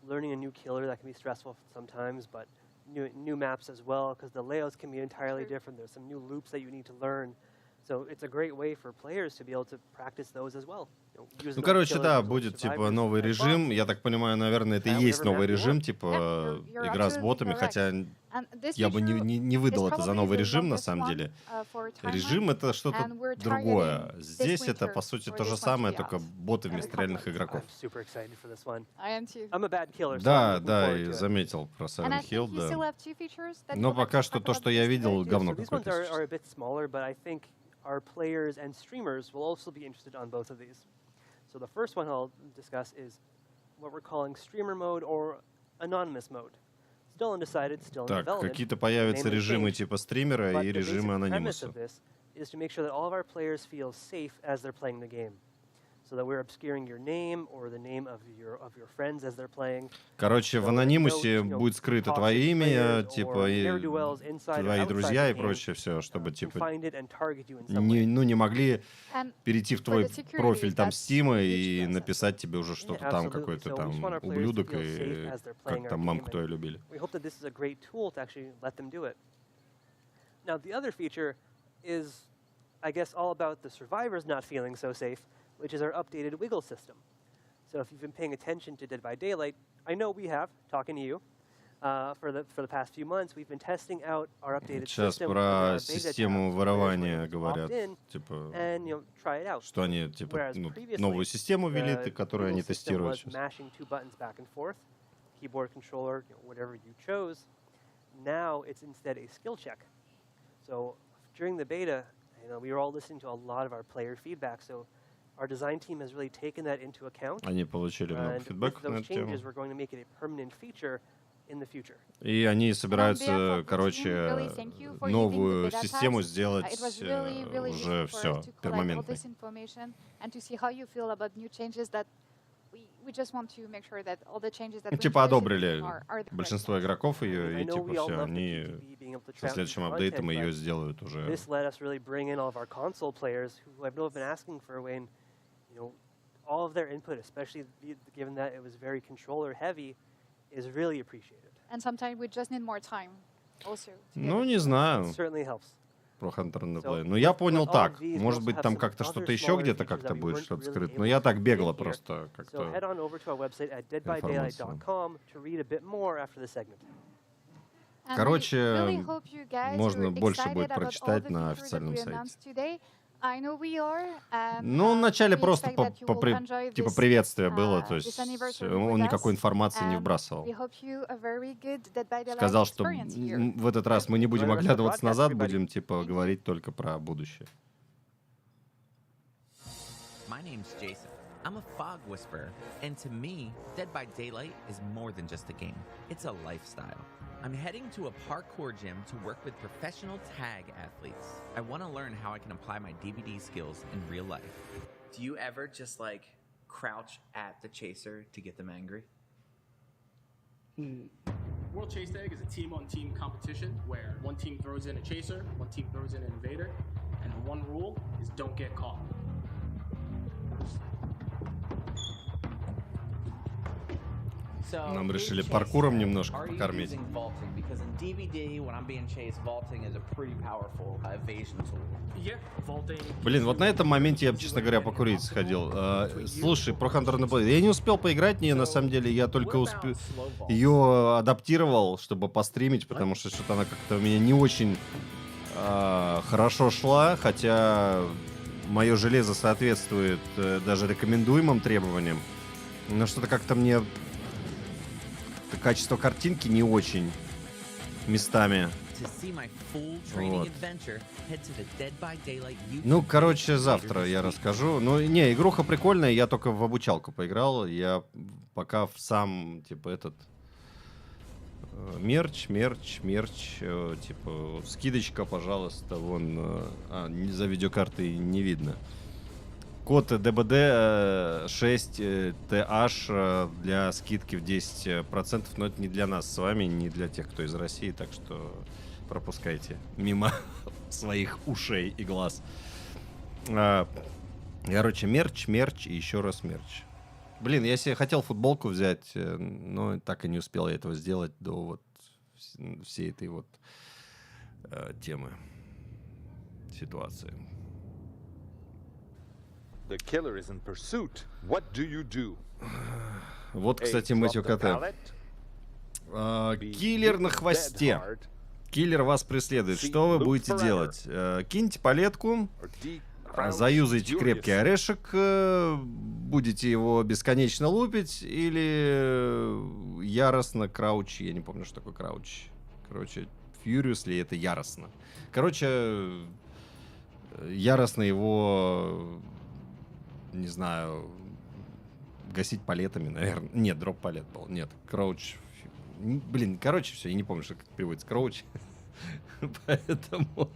learning a new killer that can be stressful sometimes, but new maps as well, because the layouts can be entirely different. There's some new loops that you need to learn. So it's a great way for players to be able to practice those as well.
Ну, короче, да, будет, типа, новый режим. Я так понимаю, наверное, это и есть новый режим, типа, игра с ботами, хотя я бы не выдал это за новый режим, на самом деле. Режим — это что-то другое. Здесь это, по сути, то же самое, только боты вместо реальных игроков. Да, и заметил про Silent Hill, да. Но пока что то, что я видел, говно какое-то.
Our players and streamers will also be interested on both of these. So the first one I'll discuss is what we're calling streamer mode or anonymous mode. Still undecided, still in development.
Какие-то появятся режимы типа стримера и режимы анонимуса.
Is to make sure that all of our players feel safe as they're playing the game. so that we're obscuring your name or the name of your friends as they're playing.
Короче, в анонимусе будет скрыто твое имя, типа, и твои друзья и прочее все, чтобы, типа, не могли перейти в твой профиль там Стима и написать тебе уже что-то там, какой-то там ублюдок, и как там мамку твою любили.
Now, the other feature is, I guess, all about the survivors not feeling so safe, which is our updated wiggle system. So if you've been paying attention to Dead by Daylight, I know we have, talking to you, for the past few months, we've been testing out our updated
Сейчас
system.
про систему ворования говорят, типа,
and, try it out.
что они, типа, новую систему ввели, которую они тестируют сейчас.
Mashing two buttons back and forth, keyboard controller, whatever you chose. Now it's instead a skill check. So during the beta, we were all listening to a lot of our player feedback. So our design team has really taken that into account.
Они получили много фидбэка на эту тему.
We're going to make it a permanent feature in the future.
И они собираются, короче, новую систему сделать уже все перманентной. Типа одобрили большинство игроков ее, и типа все, они со следующим апдейтом ее сделают уже.
All of their input, especially given that it was very controller heavy, is really appreciated.
And sometimes we just need more time also.
Ну, не знаю.
It certainly helps.
Про Hunter and the Play. Ну, я понял так. Может быть, там как-то что-то еще где-то как-то будет что-то скрыто. Но я так бегло просто как-то информацию. Короче, можно больше будет прочитать на официальном сайте. Ну, вначале просто типа приветствие было, то есть он никакой информации не вбрасывал. Сказал, что в этот раз мы не будем оглядываться назад, будем типа говорить только про будущее.
I'm a fog whisperer, and to me, Dead by Daylight is more than just a game. It's a lifestyle. I'm heading to a parkour gym to work with professional tag athletes. I want to learn how I can apply my DVD skills in real life.
Do you ever just like crouch at the chaser to get them angry?
World Chase Tag is a team-on-team competition where one team throws in a chaser, one team throws in an invader, and the one rule is don't get caught.
Нам решили паркуром немножко покормить. Блин, вот на этом моменте я бы, честно говоря, покурить сходил. Слушай, про Hunter and the Play. Я не успел поиграть в нее, на самом деле. Я только ее адаптировал, чтобы постримить, потому что что-то она как-то у меня не очень хорошо шла, хотя мое железо соответствует даже рекомендуемым требованиям. Но что-то как-то мне качество картинки не очень местами. Вот. Ну, короче, завтра я расскажу. Ну, не, игруха прикольная, я только в обучалку поиграл. Я пока в сам, типа, этот мерч, типа, скидочка, пожалуйста, вон, за видеокартой не видно. Код ДБД 6TH для скидки в 10%, но это не для нас с вами, не для тех, кто из России, так что пропускайте мимо своих ушей и глаз. Короче, мерч и еще раз мерч. Блин, я себе хотел футболку взять, но так и не успел я этого сделать до вот всей этой вот темы, ситуации.
The killer is in pursuit. What do you do?
Вот, кстати, Мэтью КТ. Киллер на хвосте. Киллер вас преследует. Что вы будете делать? Киньте палетку, заюзайте крепкий орешек, будете его бесконечно лупить, или яростно крауч. Я не помню, что такое крауч. Короче, furiously это яростно. Короче, яростно его... Не знаю, гасить палетами, наверное. Нет, дроп палет был. Нет, кроуч. Блин, короче, все, я не помню, что как переводится кроуч. Поэтому...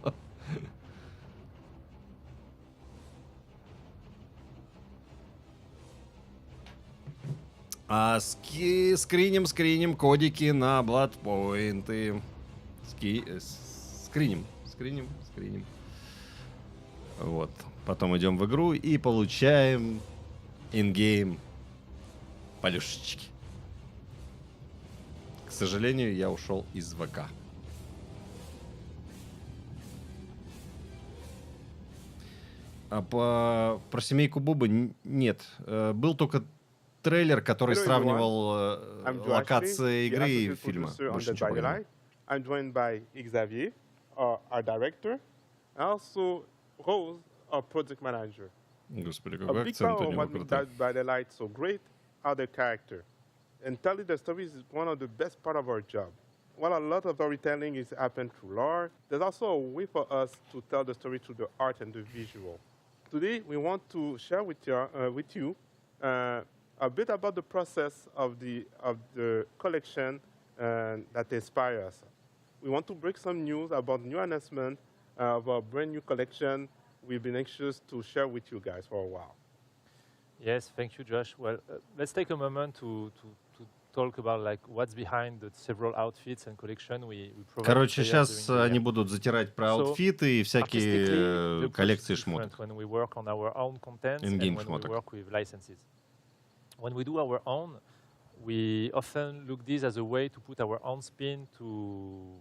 Скриним кодики на бладпоинты. Скриним. Вот. Потом идем в игру и получаем ингейм полюшечки. К сожалению, я ушел из ВК. А про семейку Бубы нет. Был только трейлер, который сравнивал локации игры и фильма. Больше ничего не было.
I'm joined by Xavier, our director, and also Rose, our project manager.
Господи,
A
какой
big
акцент
part
у
of
него
what makes
крутой.
Dead by Daylight so great are the character. And telling the stories is one of the best part of our job. While a lot of storytelling is happened through lore, there's also a way for us to tell the story through the art and the visual. Today, we want to share with you a bit about the process of the collection that inspires us. We want to break some news about new announcement of a brand new collection we've been anxious to share with you guys for a while.
Yes, thank you, Josh. Well, let's take a moment to talk about like what's behind the several outfits and collection we provide.
Короче, сейчас они будут затирать про аутфиты и всякие коллекции шмоток.
When we work on our own content and
In-game
when
шмоток.
we work with licenses. When we do our own, we often look this as a way to put our own spin to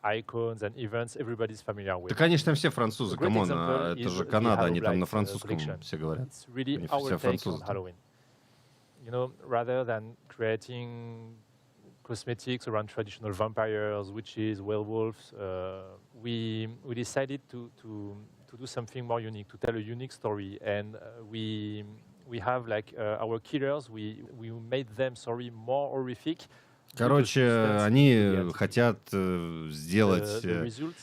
icons and events everybody's familiar with.
Да, конечно, все французы, камон, это же Канада, они там на французском все говорят.
It's really
Они
our
все
take
французы.
on Halloween. You know, rather than creating cosmetics around traditional vampires, witches, werewolves, we decided to do something more unique, to tell a unique story, and we have like our killers. We made them more horrific.
Короче, они хотят сделать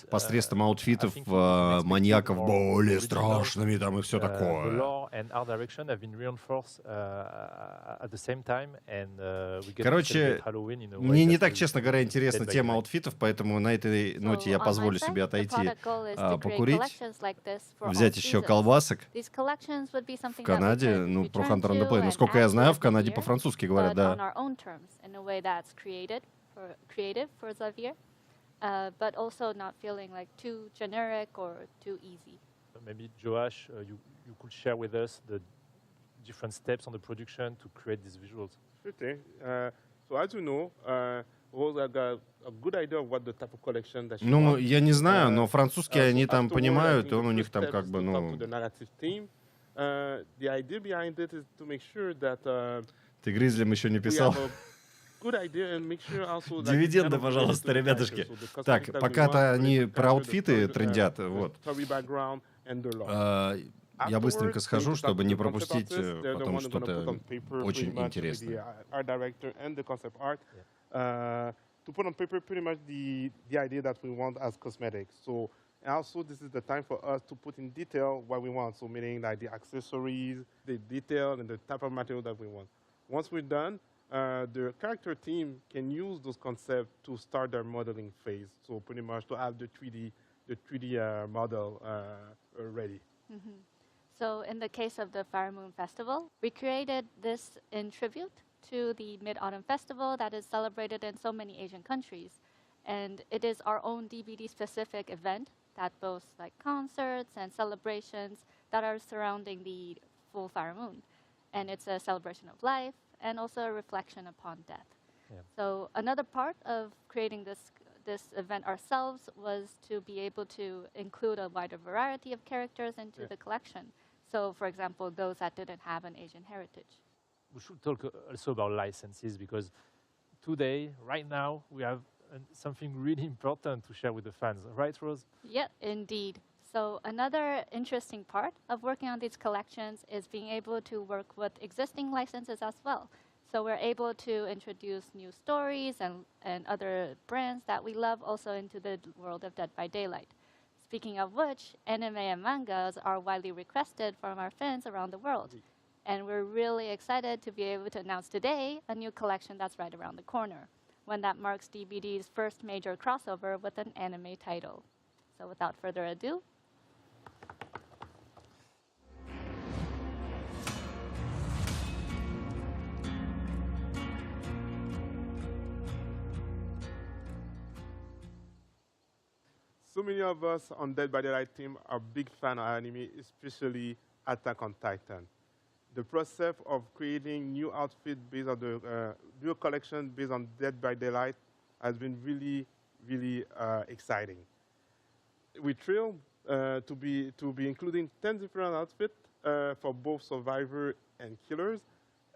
посредством аутфитов маньяков более страшными там и все такое. Короче, мне не так, честно говоря, интересна тема аутфитов, поэтому на этой ноте я позволю себе отойти, покурить, взять еще колбасок. В Канаде, ну, про Hunter on the Play, насколько я знаю, в Канаде по-французски говорят, да.
Creative for Xavier, but also not feeling like too generic or too easy.
Maybe Joash, you could share with us the different steps on the production to create these visuals.
Sure thing. So as you know, Rose got a good idea of what the type of collection that she
Ну,
wants.
я не знаю, но французский они там
Afterward,
понимают,
I
и
think
он у
the
них
first
там
step
как
is
бы,
to talk
ну...
to the narrative team. The idea behind it is to make sure that
Ты Гризлям еще не
we
писал?
have a good idea and make sure also that
Дивиденды,
kind of
пожалуйста,
related to the
ребятушки.
character. So the
Так,
cosmetics that we
пока-то
want,
они
related to
про
the
аутфиты
character,
трындят,
the
вот.
story background and the lore.
Я быстренько
Afterwards,
схожу,
we need to
чтобы
talk to
не
the concept
пропустить
artists. They're the
потом
one who's gonna put
что-то
on paper
очень
pretty much with
интересное.
the art director and the concept art to put on paper pretty much the idea that we want as cosmetics. So and also this is the time for us to put in detail what we want. So meaning like the accessories, the detail, and the type of material that we want. Once we're done, the character team can use those concepts to start their modeling phase. So pretty much to have the 3D model ready.
Mm-hmm. So in the case of the Fire Moon Festival, we created this in tribute to the Mid-Autumn Festival that is celebrated in so many Asian countries. And it is our own DBD-specific event that boasts like concerts and celebrations that are surrounding the full Fire Moon. And it's a celebration of life and also a reflection upon death. Yeah. So another part of creating this event ourselves was to be able to include a wider variety of characters into the collection. So, for example, those that didn't have an Asian heritage.
We should talk also about licenses because today, right now, we have something really important to share with the fans. Right, Rose?
Yeah, indeed. So another interesting part of working on these collections is being able to work with existing licenses as well. So we're able to introduce new stories and other brands that we love also into the world of Dead by Daylight. Speaking of which, anime and mangas are widely requested from our fans around the world. And we're really excited to be able to announce today a new collection that's right around the corner, one that marks DBD's first major crossover with an anime title. So without further ado,
So many of us on Dead by Daylight team are big fan of anime, especially Attack on Titan. The process of creating new outfit based on the new collection based on Dead by Daylight has been really, really exciting. We're thrilled to be including 10 different outfits for both survivor and killers,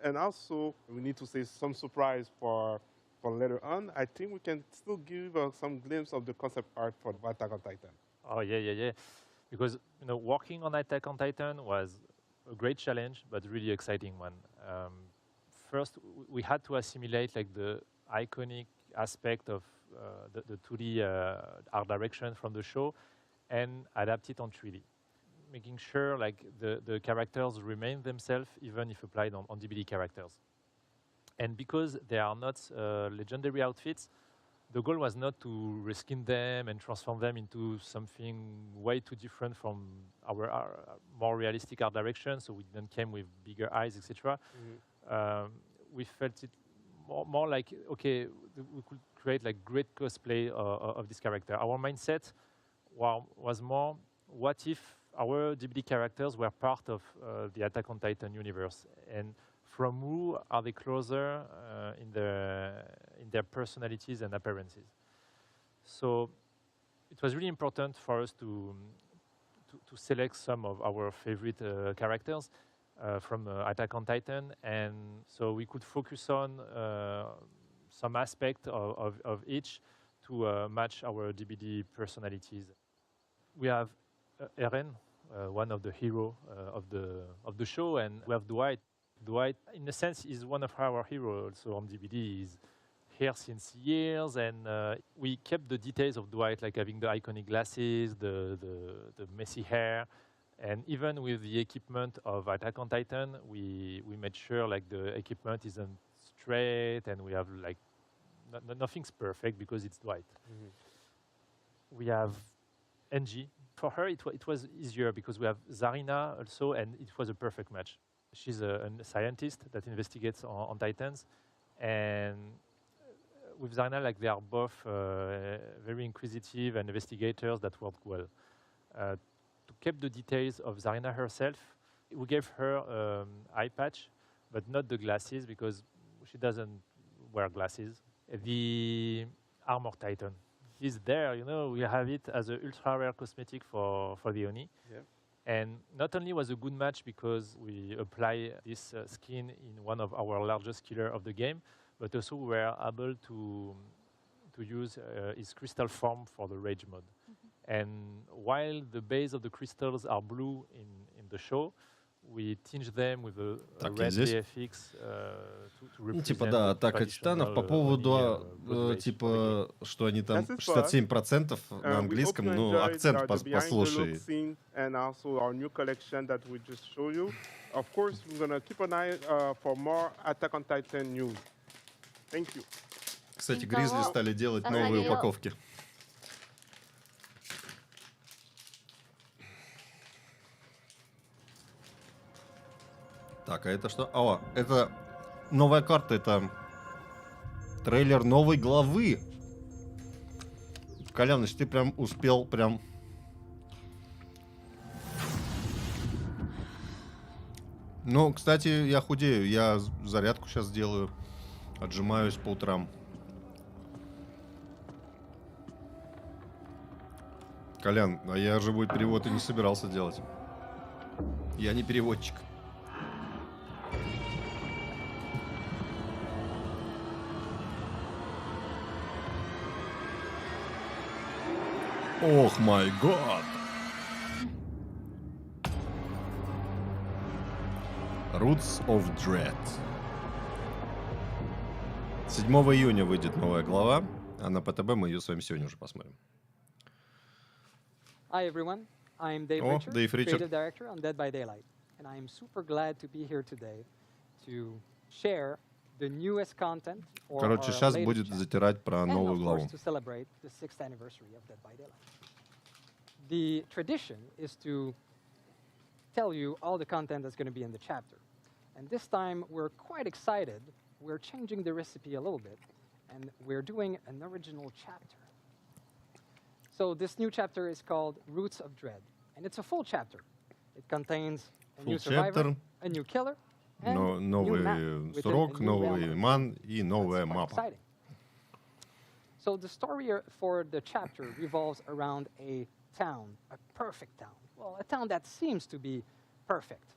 and also we need to say some surprise for later on. I think we can still give some glimpse of the concept art for Attack on Titan.
Oh yeah. Because working on Attack on Titan was a great challenge, but really exciting one. First, we had to assimilate like the iconic aspect of the 2D art direction from the show and adapt it on 3D, making sure like the characters remain themselves even if applied on DBD characters. And because they are not legendary outfits, the goal was not to reskin them and transform them into something way too different from our more realistic art direction, so we then came with bigger eyes, etc. We felt it more like, okay, we could create like great cosplay of this character. Our mindset was more, what if our DBD characters were part of the Attack on Titan universe? And from who are they closer in their personalities and appearances? So it was really important for us to select some of our favorite characters from Attack on Titan, and so we could focus on some aspect of each to match our DBD personalities. We have Eren, one of the heroes of the show, and we have Dwight. Dwight, in a sense, is one of our heroes also on DBD. He's here since years, and we kept the details of Dwight, like having the iconic glasses, the messy hair, and even with the equipment of Attack on Titan, we made sure like the equipment isn't straight, and we have like nothing's perfect because it's Dwight. We have Angie. For her, it was easier because we have Zarina also, and it was a perfect match. She's a scientist that investigates on Titans, and with Zarina, like they are both very inquisitive and investigators that work well. To keep the details of Zarina herself, we gave her eye patch, but not the glasses because she doesn't wear glasses. The Armor Titan, he's there. We have it as an ultra rare cosmetic for the Oni. Yeah. And not only was a good match because we apply this skin in one of our largest killers of the game, but also we were able to use his crystal form for the rage mode. And while the base of the crystals are blue in the show, we tinge them with a red VFX to represent
типа, да, атака титанов по поводу, типа, что они там 67% на английском, ну, акцент послушай.
And also our new collection that we just showed you. Of course, we're going to keep an eye for more Attack on Titan news. Thank you.
Кстати, Гризли стали делать новые упаковки. Так, а это что? О, это новая карта, это трейлер новой главы. Коляныч, ты прям успел, прям... Ну, кстати, я худею, я зарядку сейчас делаю, отжимаюсь по утрам. Колян, а я живой перевод и не собирался делать. Я не переводчик. Ох, май гад! Roots of Dread. 7 июня выйдет новая глава, а на ПТБ мы ее с вами сегодня уже посмотрим.
Hi everyone, I'm Dave Richard, creative director on Dead by Daylight, and I am super glad to be here today to share the newest content for our
сейчас будет затирать про новую главу.
to celebrate the 6th anniversary of Dead by Daylight. The tradition is to tell you all the content that's going to be in the chapter. And this time we're quite excited. We're changing the recipe a little bit, and we're doing an original chapter. So this new chapter is called Roots of Dread, and it's a full chapter. It contains a new survivor, a new killer, and
новый срок, новый ман и новая мапа.
So the story for the chapter revolves around a town, a perfect town. Well, a town that seems to be perfect.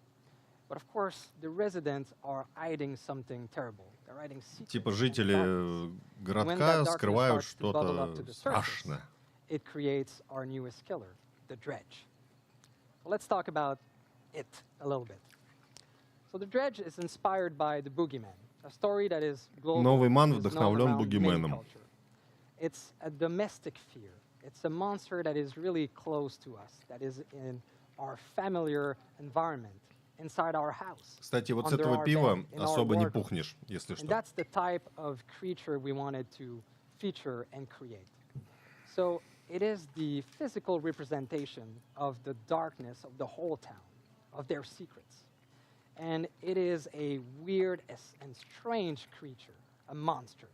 But of course, the residents are hiding something terrible. They're hiding secrets.
Типа жители городка скрывают что-то страшное.
It creates our newest killer, the Dredge. Let's talk about it a little bit. So the Dredge is inspired by the Boogeyman, a story that is global.
Новый ман вдохновлен Бугименом.
It's a domestic fear. It's a monster that is really close to us, that is in our familiar environment, inside our house.
Кстати, вот с этого пива особо не пухнешь, если что.
And that's the type of creature we wanted to feature and create. So it is the physical representation of the darkness of the whole town, of their secrets. And it is a weird and strange creature, a monster.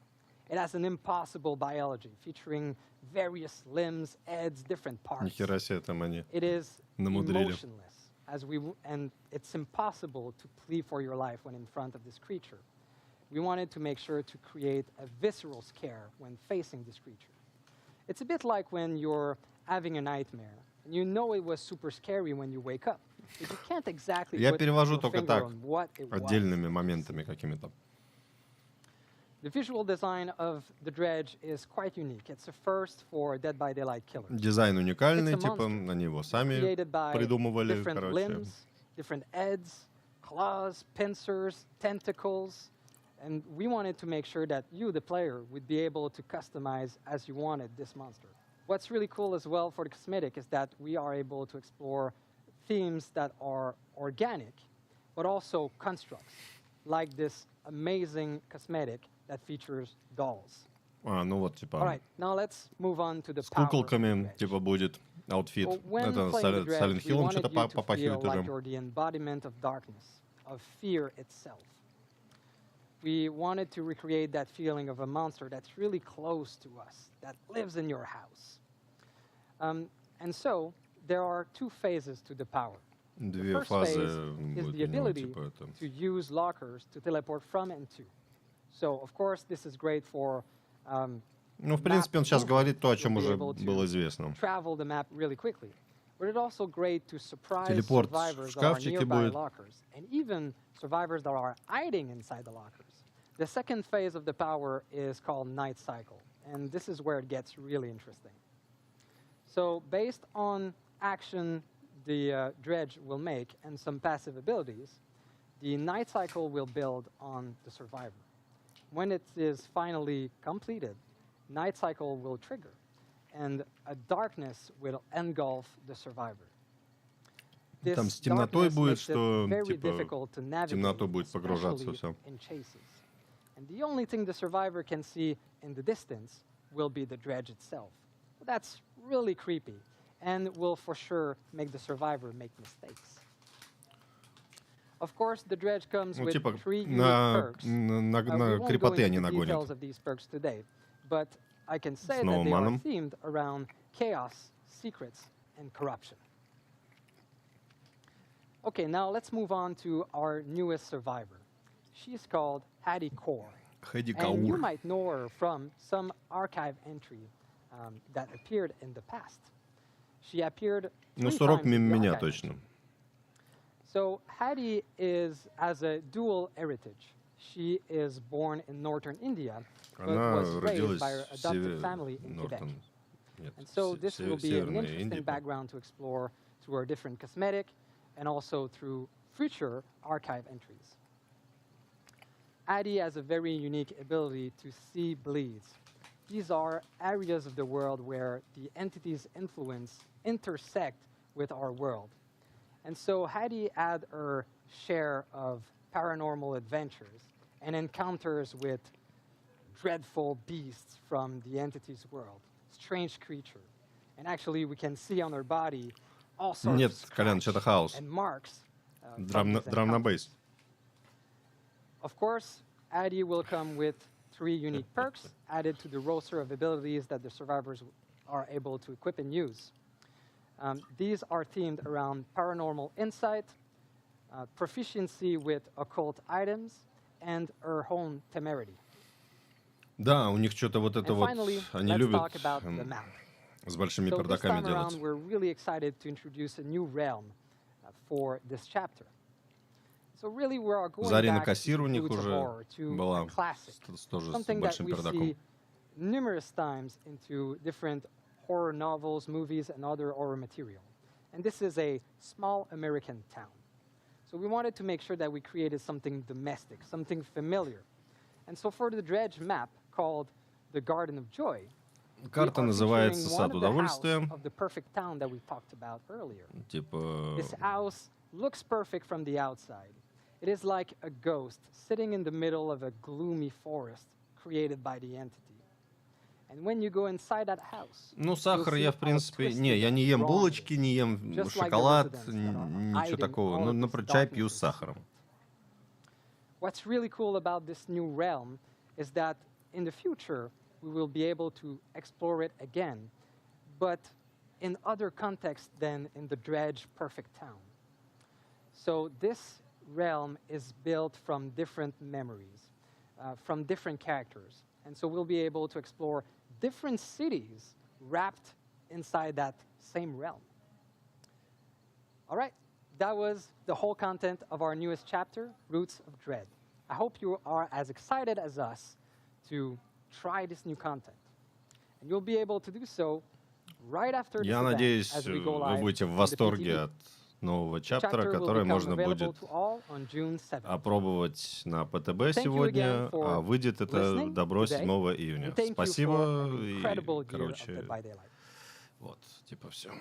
It has an impossible biology featuring various limbs, heads, different parts.
Нихера себе там они
It is
намудрили.
emotionless, and it's impossible to plead for your life when in front of this creature. We wanted to make sure to create a visceral scare when facing this creature. It's a bit like when you're having a nightmare, and you know it was super scary when you wake up, but you can't exactly
Я
put
перевожу
your
только
finger
так,
on what it was.
отдельными моментами какими-то.
The visual design of the Dredge is quite unique. It's a first for Dead by Daylight killers.
Дизайн уникальный, типа они его сами придумывали,
different
короче.
limbs, different heads, claws, pincers, tentacles, and we wanted to make sure that you, the player, would be able to customize as you wanted this monster. What's really cool as well for the cosmetic is that we are able to explore themes that are organic, but also constructs, like this amazing cosmetic that features dolls.
Ну вот, типа,
All right, now let's move on to the
с куколками, типа, будет аутфит. Это Silent Hill что-то попахивает
like
уже.
you're the embodiment of darkness, of fear itself. We wanted to recreate that feeling of a monster that's really close to us, that lives in your house. And so, there are two phases to the power.
Две
The first
фазы
phase is
будет
the
у него,
ability
типа, это.
to use lockers to teleport from and to. So, of course, this is great for
Ну, в принципе, он сейчас говорит то, о чем уже было известно.
travel the map really quickly. But it's also great to surprise
Телепорт в
survivors that are
шкафчике
nearby
будет.
lockers, and even survivors that are hiding inside the lockers. The second phase of the power is called Night Cycle, and this is where it gets really interesting. So, based on action the Dredge will make and some passive abilities, the Night Cycle will build on the survivor. When it is finally completed, Night Cycle will trigger, and a darkness will engulf the survivor.
Там с темнотой будет, что типа темноту будет погружаться все.
And the only thing the survivor can see in the distance will be the Dredge itself. That's really creepy and will for sure make the survivor make mistakes. Of course, the Dredge comes with
типа,
3 unique perks.
на
We won't go
крепоты они
into the details
нагонят.
of these perks today, but I can say that
новым
they are
маном.
themed around chaos, secrets, and corruption. Okay, now let's move on to our newest survivor. She's called Hattie Kaur.
Хэдди
And you
Каур.
might know her from some archive entry that appeared in the past. She appeared
Ну,
3
сурок
times in the
меня
archive
точно.
entry. So Hattie has a dual heritage. She is born in northern India, but
Она
was raised
родилась
by her
в
adopted family in Quebec.
Нортон. Нет,
And so this will be an
Северная
interesting
Индия.
background to explore through our different cosmetic and also through future archive entries. Addie has a very unique ability to see bleeds. These are areas of the world where the entity's influence intersect with our world. And so Hattie had her share of paranormal adventures and encounters with dreadful beasts from the entity's world, strange creature. And actually we can see on her body all sorts
Нет,
of
Коляныч, это хаос.
and marks.
Драм на бейс.
Of course, Addie will come with 3 unique perks added to the roster of abilities that the survivors are able to equip and use. These are themed around paranormal insight, proficiency with occult items, and our own temerity.
Да, у них что-то вот это вот,
Finally,
они
let's
любят
talk about the map.
с большими
So this
пердаками
time
делать.
around, we're really excited to introduce a new realm for this chapter. So really, we are going
Зарина
back
Кассир
to
у них
roots of
уже
horror, to
была
a classic,
тоже с
something that
большим
we
пердаком.
see numerous times into different horror novels, movies, and other horror material. And this is a small American town. So we wanted to make sure that we created something domestic, something familiar. And so for the dredge map called the Garden of Joy,
Карта называется «Сад удовольствия». Типа...
This house looks perfect from the outside. It is like a ghost sitting in the middle of a gloomy forest created by the entity. And when you go inside that house,
ну, сахар я, в принципе... Не, я не ем булочки, не ем шоколад, ничего такого. Ну, например, чай пью с сахаром.
What's really cool about this new realm is that in the future, we will be able to explore it again, but in other contexts than in the dredge perfect town. So this realm is built from different memories, from different characters. And so we'll be able to explore different cities wrapped inside that same realm. All right, that was the whole content of our newest chapter, Roots of Dread. I hope you are as excited as us to try this new content. And you'll be able to do so right after this
Я
event,
надеюсь,
as we go
вы
live
будете в
on the
восторге
PTV.
от нового чаптера, который можно будет
on June 7th.
опробовать на ПТБ сегодня, а выйдет это добро 7 июня. Спасибо и, короче, вот, типа все.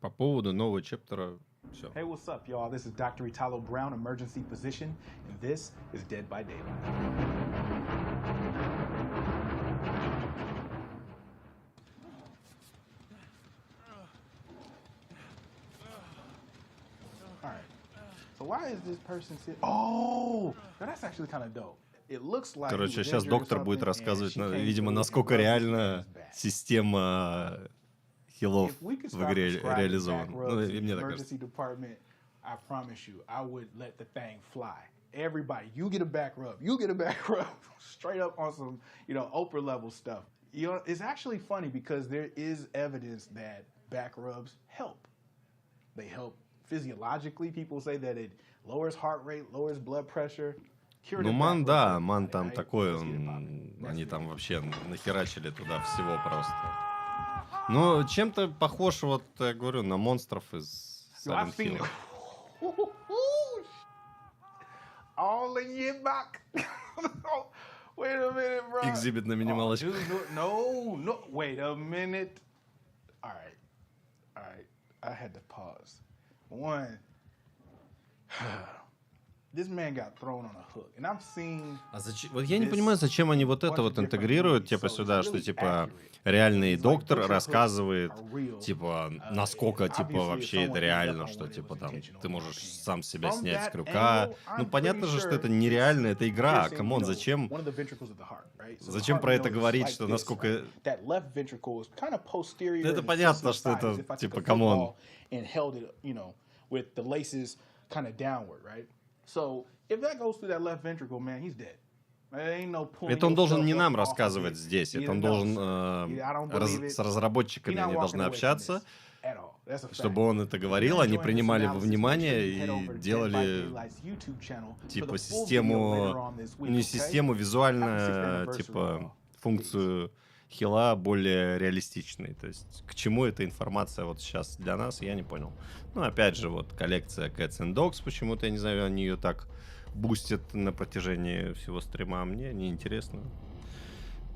По поводу нового чаптера все.
Hey, what's up, y'all? This is Dr. Italo Brown, emergency physician, and this is Dead by Daylight. So why is this person sitting? Oh, that's actually kind of dope. It looks like.
Короче, сейчас доктор будет рассказывать, видимо, насколько реально система хилов в игре реализована. Ну, и мне так кажется.
I promise you, I would let the thing fly. Everybody, you get a back rub. You get a back rub. Straight up on some, Oprah level stuff. It's actually funny because there is evidence that back rubs help. They help physiologically. People say that it lowers heart rate, lowers blood pressure.
Ну, ман, да, ман там такой, они там вообще нахерачили туда всего просто. Ну, чем-то похож, вот, я говорю, на монстров из Silent Hill.
All in your back. Wait a minute, bro.
Экзибит на минималочку.
No, wait a minute. All right. I had to pause. One, this man got thrown on a hook, and I've seen.
Вот я не понимаю, зачем они вот это вот интегрируют, типа сюда, что типа реальный доктор рассказывает, типа насколько типа вообще это реально, что типа там ты можешь сам себя снять с крюка. Ну понятно же, что это нереально, это игра. Камон, зачем про это говорить, что насколько. Это понятно, что это типа камон.
With the laces kind of downward, right? So if that goes through that left ventricle, man, he's dead.
Это он должен не нам рассказывать здесь, это он должен с разработчиками, они должны общаться, чтобы он это говорил, они принимали во внимание и делали типа систему, не систему, визуально, типа функцию хила более реалистичной. То есть к чему эта информация вот сейчас для нас, я не понял. Ну, опять же, вот коллекция Cats and Dogs, почему-то, я не знаю, они ее так бустят на протяжении всего стрима. Мне неинтересно.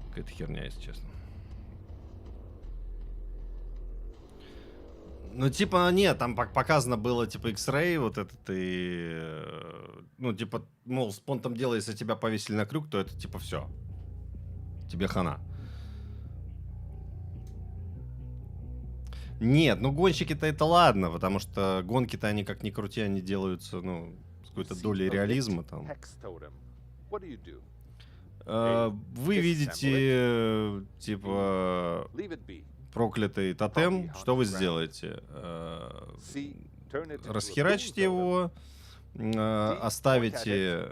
Какая-то херня, если честно. Ну, типа, нет, там показано было, типа, X-Ray, вот этот и... Ну, типа, мол, спонтом дело, если тебя повесили на крюк, то это, типа, все. Тебе хана. Нет, ну гонщики-то это ладно, потому что гонки-то они как ни крути, они делаются, ну, с какой-то долей реализма там. Вы видите, типа, проклятый тотем. Что вы сделаете? Расхерачите его, оставите...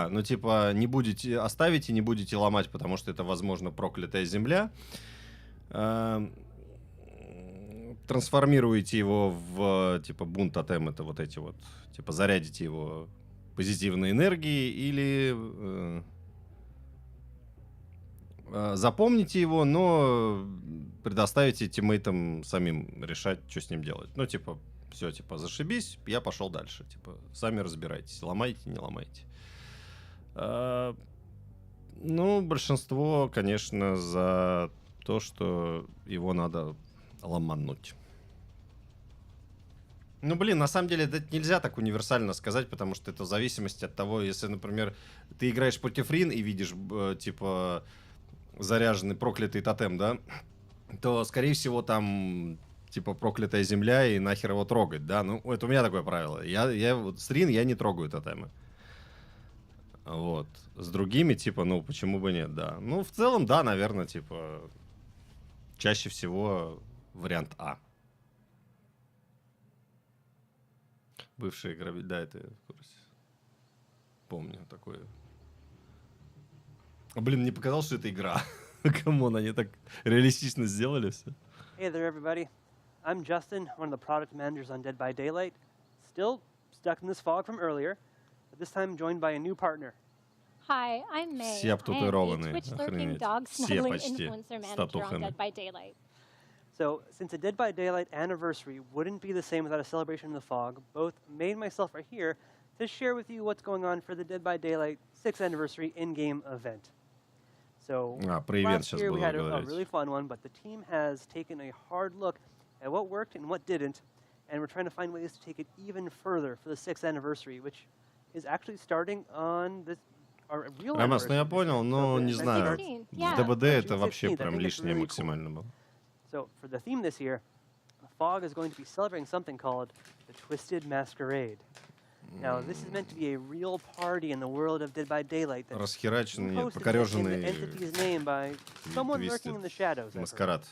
ну типа, не будете... Оставите, не будете ломать, потому что это, возможно, проклятая земля. Трансформируете его в, типа, бунт тотем. Это вот эти вот... Типа, зарядите его позитивной энергией или... запомните его, но предоставите тиммейтам самим решать, что с ним делать. Ну, типа, все, типа, зашибись, я пошел дальше. Типа, сами разбирайтесь, ломайте, не ломайте. Ну, большинство, конечно, за то, что его надо ломануть. Ну, блин, на самом деле, это нельзя так универсально сказать, потому что это в зависимости от того, если, например, ты играешь против Рин и видишь, типа... заряженный проклятый тотем, да, то, скорее всего, там, типа, проклятая земля, и нахер его трогать, да, ну, это у меня такое правило. Я вот с Рин я не трогаю тотемы. Вот. С другими, типа, ну, почему бы нет, да. Ну, в целом, да, наверное, типа, чаще всего вариант А. Бывшие грабители, да, это в курсе. Помню такое. Блин, мне показалось, что это игра. Камон, они так реалистично сделали все.
Hey there, everybody. I'm Justin, one of the product managers on Dead by Daylight. Still stuck in this fog from earlier, but this time joined by a new partner.
Hi, I'm May.
Все обтатуированные.
Twitch-lurking dog smelling influencer manager on Dead by Daylight.
So, since the Dead by Daylight anniversary wouldn't be the same without a celebration in the fog, both May and myself are here to share with you what's going on for the Dead by Daylight 6th anniversary in-game event. So, last year we had a really fun one, but the team has taken a hard look at what worked and what didn't, and we're trying to find ways to take it even further for the 6th anniversary, which is actually starting on this our real
Рамас, ну
anniversary.
я понял, но не знаю. В ДБД это вообще
16th.
прям лишнее максимально было.
So, for the theme this year, Fog is going to be celebrating something called the Twisted Masquerade. Now, this is meant to be a real party in the world of Dead by Daylight that's
Расхераченный,
hosted in the
покореженный
entity's name by someone lurking in the shadows.
маскарад.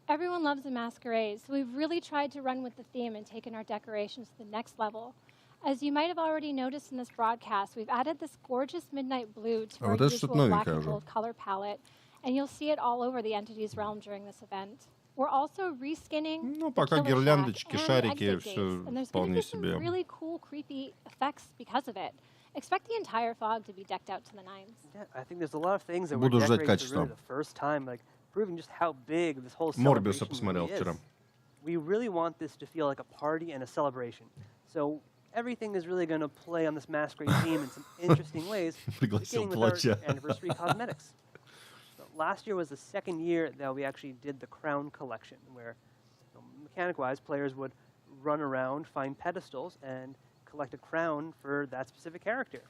Everyone loves a masquerade, so we've really tried to run with the theme and taken our decorations to the next level. As you might have already noticed in this broadcast, we've added this gorgeous midnight blue to our usual black and gold color palette, and you'll see it all over the entity's realm during this event. We're also reskinning
Ну, пока гирляндочки, шарики, все вполне себе.
Really cool, creepy effects because of it. Expect the entire fog to be decked out to the nines.
Yeah, I think there's a lot of things that
Буду
we're
ждать
decorating for
качества.
really the first time, like proving just how big this whole
Морбиуса
celebration
посмотрел
really
вчера.
is. We really want this to feel like a party and a celebration. So everything is really going to play on this masquerade theme in some interesting ways, beginning with our anniversary cosmetics. So last year was the second year that we actually did the crown collection, where mechanic-wise, players would run around, find pedestals, and collect a crown for that specific character.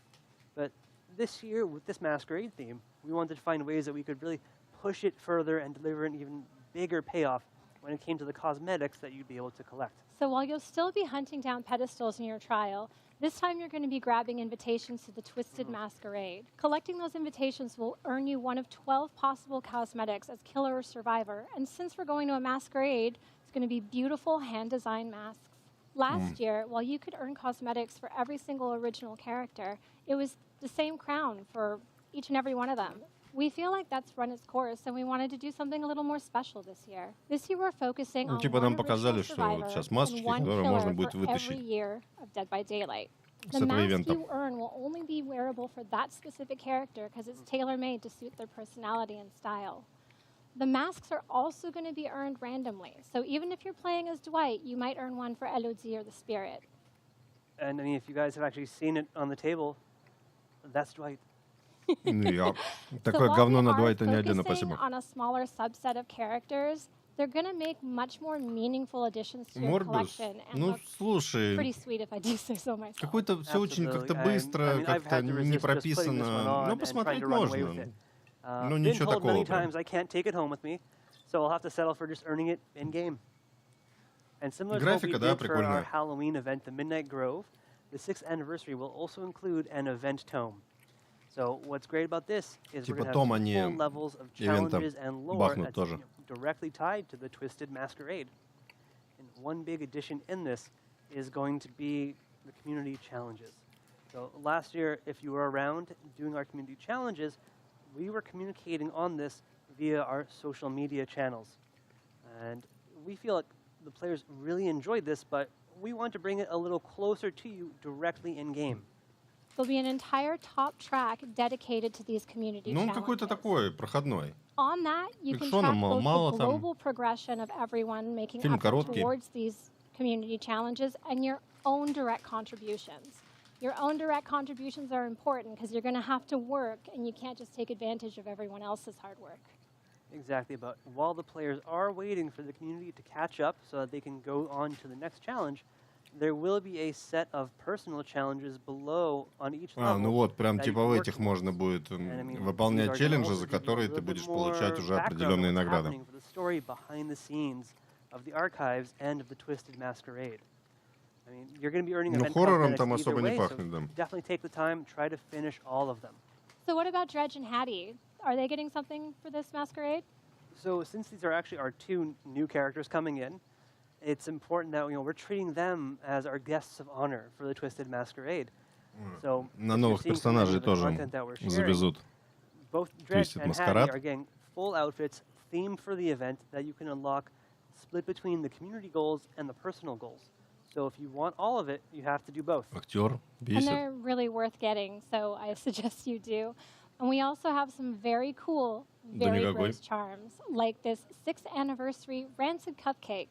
But this year, with this masquerade theme, we wanted to find ways that we could really push it further and deliver an even bigger payoff when it came to the cosmetics that you'd be able to collect.
So while you'll still be hunting down pedestals in your trial, this time you're going to be grabbing invitations to the Twisted Masquerade. Collecting those invitations will earn you one of 12 possible cosmetics as killer or survivor. And since we're going to a masquerade, it's going to be beautiful hand-designed masks. Last year, while you could earn cosmetics for every single original character, it was the same crown for each and every one of them. We feel like that's run its course, and we wanted to do something a little more special this year. This year we're focusing on
типа нам показали, что вот сейчас маски, которые можно будет
every
вытащить
year of Dead by Daylight.
с
The
этого
mask
ивента.
you earn will only be wearable for that specific character because it's tailor-made to suit their personality and style. The masks are also going to be earned randomly, so even if you're playing as Dwight, you might earn one for Elodie or the Spirit.
And I mean, if you guys have actually seen it on the table, that's Dwight.
Я такое говно на Дуайта не одену,
Focusing
спасибо.
on a smaller subset of characters, they're going to make much more meaningful additions to your
Морбиус,
collection and
ну
look pretty
слушай,
sweet if I do say so myself.
какой-то все очень как-то быстро, как-то не прописано. Ну, посмотреть можно. Ну,
Been
ничего
told many
такого прям.
times I can't take it home with me, so I'll have to settle for just earning it in game. And similar to what we
Графика, да,
did for our
прикольная.
Halloween event, the Midnight Grove, the 6th anniversary will also include an event tome. So what's great about this is we're going to have full levels of challenges and lore that's directly tied to the Twisted Masquerade. And one big addition in this is going to be the community challenges. So last year, if you were around doing our community challenges, we were communicating on this via our social media channels. And we feel like the players really enjoyed this, but we want to bring it a little closer to you directly in-game.
There'll be an entire top track dedicated to these community challenges.
какой-то такой проходной.
On that, you can track both the global progression of everyone making effort towards these community challenges and your own direct contributions. Your own direct contributions are important because you're going to have to work and you can't just take advantage of everyone else's hard work.
Exactly, but while the players are waiting for the community to catch up so that they can go on to the next challenge, there will be a set of personal challenges below on each level.
Ну вот, прям типа в этих можно будет выполнять челленджи, за которые ты будешь получать уже определенные награды. Ну хоррором там особо не пахнет, да.
Definitely take the time, try to finish all of them.
So what about Dredge and Hattie? Are they getting something for this masquerade?
So since these are actually our two new characters coming in, it's important that we're treating them as our guests of honor for the Twisted Masquerade. So
на новых персонажей тоже завезут.
Both Dredge and Hattie are getting full outfits themed for the event that you can unlock, split between the community goals and the personal goals. So if you want all of it, you have to do both.
Актер,
and they're really worth getting, so I suggest you do. And we also have some very cool, very gross charms, like this 6th anniversary Rancid Cupcake,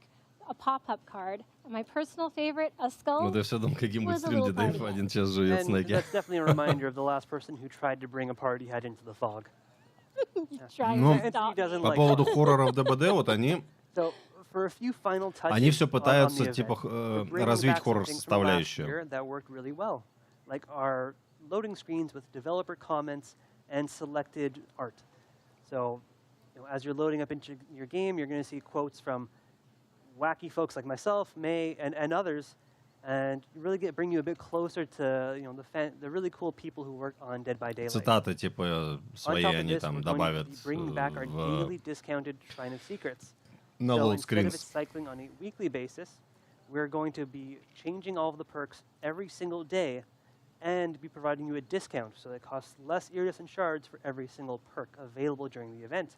a pop-up card, and my personal favorite, a skull.
Ну, ты все думал, каким будет стрим, где Дэйв 1 час жует снеки.
That's definitely a reminder of the last person who tried to bring a party hat into the fog.
Ну, по поводу хорроров ДБД, вот они все пытаются, типа, развить хоррор-составляющую.
Like our loading screens with developer comments and selected art. So, as you're loading up into your game, you're going to see quotes from wacky folks like myself, May, and others, and really bring you a bit closer to the really cool people who work on Dead by Daylight.
Цитаты типа свои они там добавят
bringing back our daily discounted Shrine of Secrets.
На
so
load
instead of
screens.
it cycling on a weekly basis, we're going to be changing all of the perks every single day and be providing you a discount, so it costs less iridescent shards for every single perk available during the event.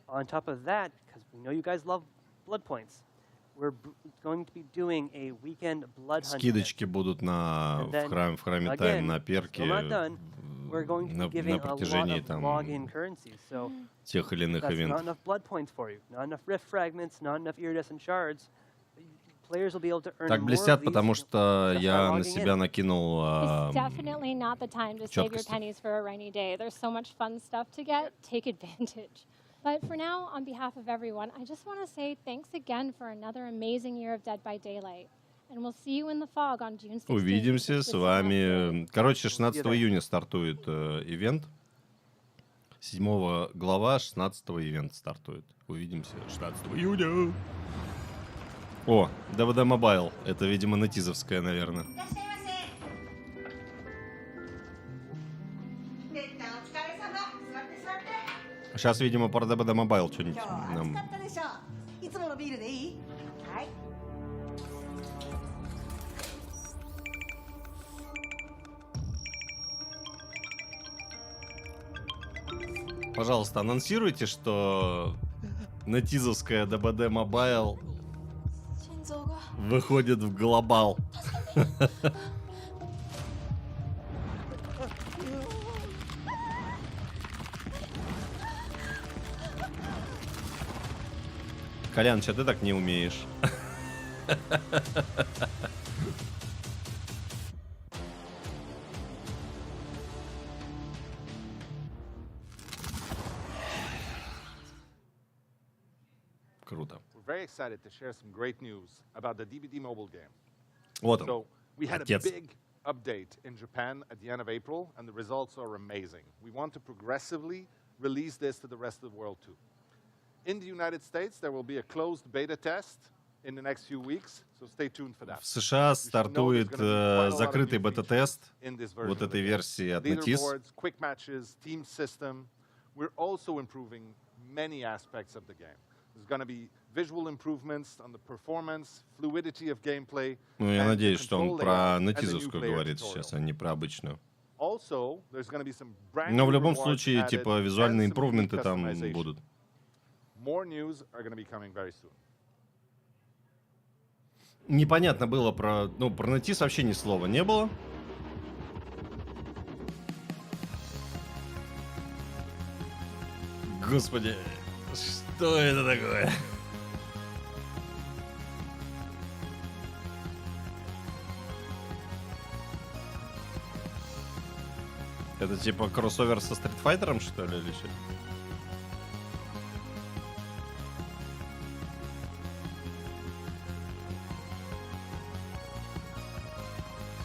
On top of that, because we know you guys love blood points, we're going to be doing a weekend blood hunt.
Скидочки будут в храме тайн на перки на протяжении там тех или иных ивентов.
Not enough blood points for you, not enough rift fragments, not enough iridescent shards. Players will be able to earn
Так блестят, потому что я на себя накинул
It's definitely not the time to save your pennies for a rainy day. There's so much fun stuff to get. Take advantage. But for now, on behalf of everyone, I just want to say thanks again for another amazing year of Dead by Daylight. And we'll see you in the fog on June 16th.
Увидимся с вами. Короче, 16 июня стартует ивент. 7 глава, 16 ивент стартует. Увидимся 16 июня. О, DVD Mobile. Это, видимо, натизовская, наверное. Сейчас, видимо, про DVD Mobile что-нибудь нам... Пожалуйста, анонсируйте, что натизовская DVD Mobile выходит в глобал. Колян, что ты так не умеешь? Круто.
Very excited to share some great news about the DVD mobile game.
Вот он,
So we had
отец.
a big update in Japan at the end of April, and the results are amazing. We want to progressively release this to the rest of the world too. In the United States, there will be a closed beta test in the next few weeks, so stay tuned for that.
В США стартует закрытый бета-тест вот этой версии от NetEase.
Leaderboards, quick matches, team system. We're also improving many aspects of the game. There's going to be visual improvements on the performance, fluidity of gameplay.
Ну, я надеюсь, что он про NetEase-овскую говорит сейчас, а не про обычную.
Also, there's going to be some brand
Но в
new
любом
rewards
случае,
added
типа,
and
визуальные
some unique
импрувменты там
customization.
будут.
More news are going to be coming very soon.
Непонятно было про... Ну, про NetEase вообще ни слова не было. Господи, что это такое? Это типа кроссовер со Стритфайтером, что ли, или что?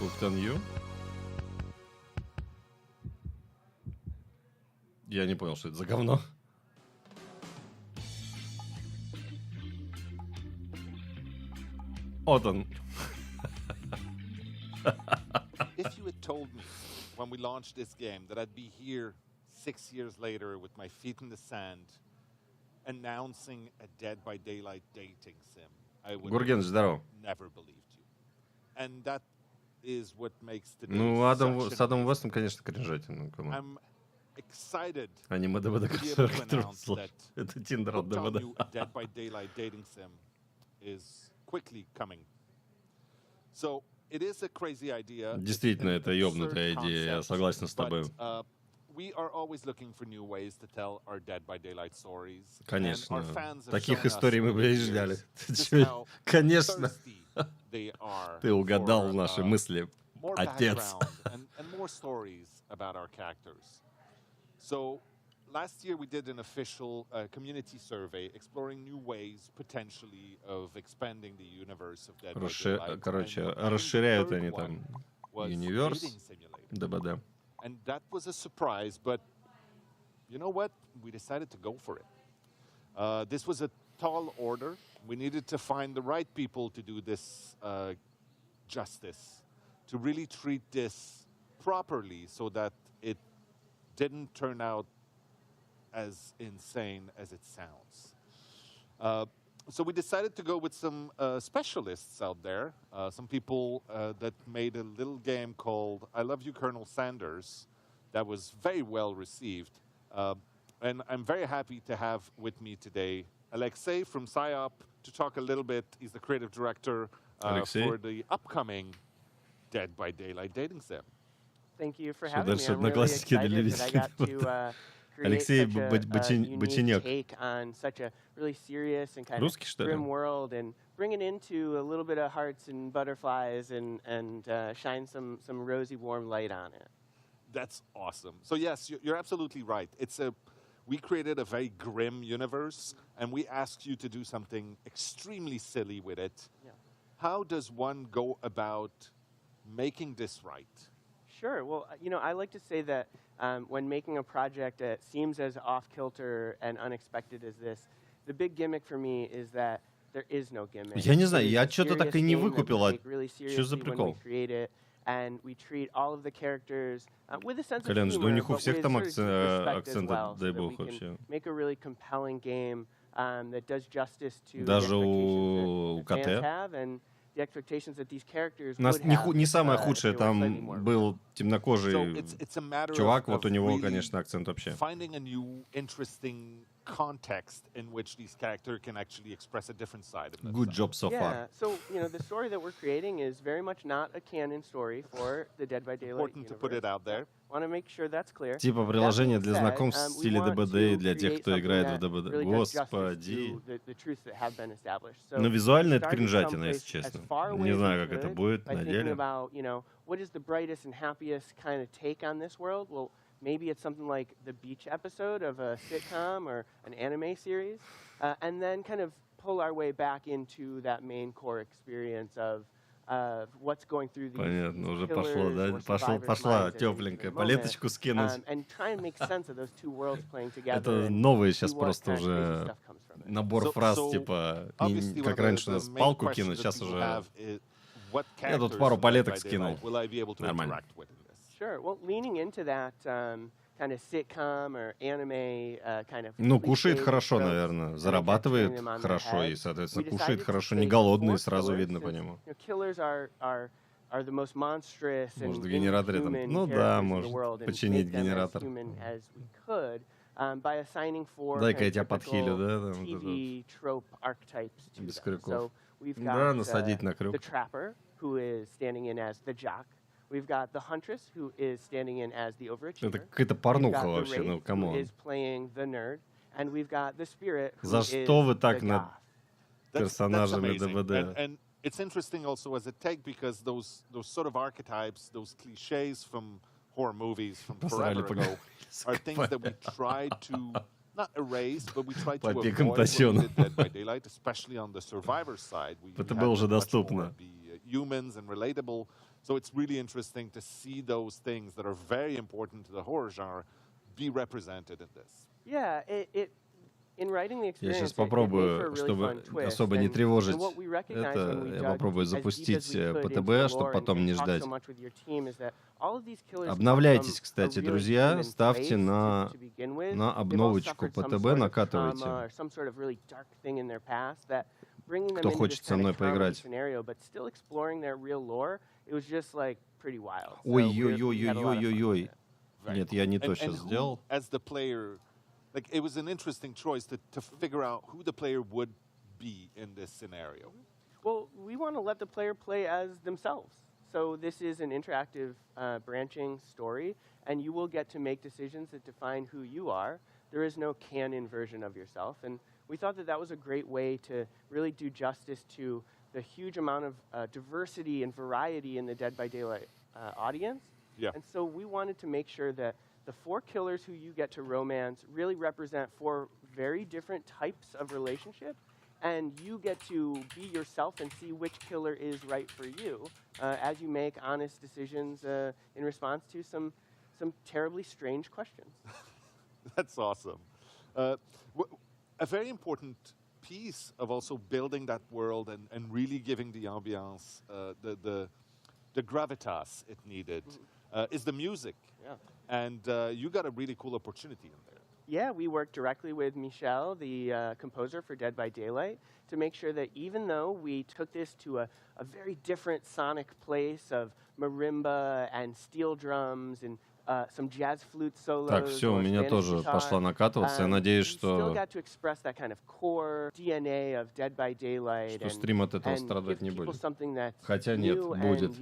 Hooked on you? Я не понял, что это за говно. Вот он.
If you had told me when we launched this game that I'd be here 6 years later with my feet in the sand announcing a Dead by Daylight dating sim, I would
Гурген, здорово.
never believed you. And that is what makes today
Ну, с
such
Адамом Вестом, конечно, кринжательно.
I'm excited
Аниме ДВД,
to be able to
который
announce
слушай.
that
Это Тиндер от
Hooked on
ДВД.
You, a Dead by Daylight dating sim is quickly coming. So it is a crazy idea.
Действительно, это ёбнутая идея, я согласен с тобой.
We are always looking for new ways to tell our Dead by Daylight stories.
Конечно.
And our fans have
Таких
shown us
историй мы
over
бы
the
и ждали.
years just how
Конечно.
thirsty they are
Ты угадал
for,
наши мысли,
more
отец.
background and more stories about our characters. So last year we did an official community survey exploring new ways potentially of expanding the universe of Dead by Daylight.
Короче,
And
расширяют
the
они
third
там
one was
Universe,
dating simulator.
ДБД.
And that was a surprise, but you know what? We decided to go for it. This was a tall order. We needed to find the right people to do this justice, to really treat this properly so that it didn't turn out as insane as it sounds. So we decided to go with some specialists out there, some people that made a little game called I Love You, Colonel Sanders, that was very well received. And I'm very happy to have with me today Alexei from PsyOp to talk a little bit. He's the creative director for the upcoming Dead by Daylight dating sim.
Thank you for having me. I'm really excited that I got to
Алексей
Бочинек take on such a really serious and kind of grim world and bring it into a little bit of hearts and butterflies and shine some rosy warm light on it.
That's awesome. So yes, you're absolutely right. We created a very grim universe and we asked you to do something extremely silly with it.
Yeah.
How does one go about making this right?
Sure. Well, you know, I like to say that when making a project that seems as off-kilter and unexpected as this, the big gimmick for me is that there is no gimmick.
Я не знаю, я что-то так и не выкупил. Что за прикол?
And we treat all of the characters with a sense
Колян,
of
у
humor,
них у
but
всех
with
там
sort of respect as
акцент,
well,
дай
so that
бог
we can
вообще.
make a really compelling game that does justice to
Даже
the
у
expectations that
КТ.
fans have and the expectations that these characters
У нас
would have,
не самое
if
худшее,
they were slightly
там
more
был темнокожий чувак, вот у него,
really
конечно, акцент вообще.
Finding a new, interesting context in which these characters can actually express a different side of themselves.
Good job so far.
Yeah, so, you know, the story that we're creating is very much not a canon story for the Dead by Daylight
Important to put it out there.
Want to make sure that's clear.
Типа приложение для знакомств в стиле ДБД и для тех, кто играет в ДБД. Господи. Но визуально это кринжатина, если честно. Не знаю, как это будет на деле.
What is the brightest and happiest kind of take on this world? Well, maybe it's something like the beach episode of a sitcom or an anime series, and then kind of pull our way back into that main core experience of what's going through these
Понятно, уже
pillars
пошло, да?
or survivors'
Пошла
minds
тепленькая.
at the
Палеточку
moment,
скинуть.
and try and make sense of those two worlds playing together.
Это
and
новые
see
сейчас
what
просто
kind of crazy
уже
stuff comes from it.
набор фраз, типа, как раньше у нас палку кинуть, сейчас уже... Я тут пару палеток скинул. Нормально.
Sure. Well, leaning into that kind of sitcom or anime kind of.
Ну, кушает хорошо, наверное, зарабатывает хорошо и, соответственно, кушает хорошо, не голодный, сразу видно по нему. Может, генератор там? Ну да, может починить генератор. Дай-ка я тебя подхилю, да? Без крюков. Да, насадить на крюк.
We've got the huntress, who is standing in as the overachiever.
Это какая-то порнуха вообще, ну, камон.
Is playing the nerd, and we've got the spirit, who
За что вы так над персонажами ДВД?
And it's interesting also as a take because those sort of archetypes, those cliches from horror movies from forever ago, are things that we try to not erase, but we try to avoid when we did Dead by Daylight, especially on the survivor side. We had
уже
much
доступно.
more be humans and relatable. So it's really interesting to see those things that are very important to the horror genre be represented in this.
Yeah, in writing the experience,
я сейчас попробую, чтобы особо не тревожить это, я попробую запустить ПТБ, чтобы потом не ждать. Обновляйтесь, кстати, друзья, ставьте на обновочку ПТБ, накатывайте. Кто хочет со мной поиграть. Ой-ой-ой-ой-ой-ой-ой. Нет, я не то сейчас сделал.
Like, it was an interesting choice to figure out who the player would be in this scenario.
Well, we want to let the player play as themselves. So this is an interactive branching story, and you will get to make decisions that define who you are. There is no canon version of yourself, and we thought that that was a great way to really do justice to the huge amount of diversity and variety in the Dead by Daylight audience.
Yeah.
And so we wanted to make sure that the 4 killers who you get to romance really represent 4 very different types of relationship, and you get to be yourself and see which killer is right for you as you make honest decisions in response to some terribly strange questions.
That's awesome. A very important piece of also building that world and really giving the ambiance, the gravitas it needed, is the music.
Yeah.
And you got a really cool opportunity in there.
Yeah, we worked directly with Michel, the composer for Dead by Daylight, to make sure that even though we took this to a very different sonic place of marimba and steel drums and some jazz flute solos.
Так, все, у меня тоже пошла накатываться. Я надеюсь, что стрим от этого страдать не будет. Хотя нет, будет.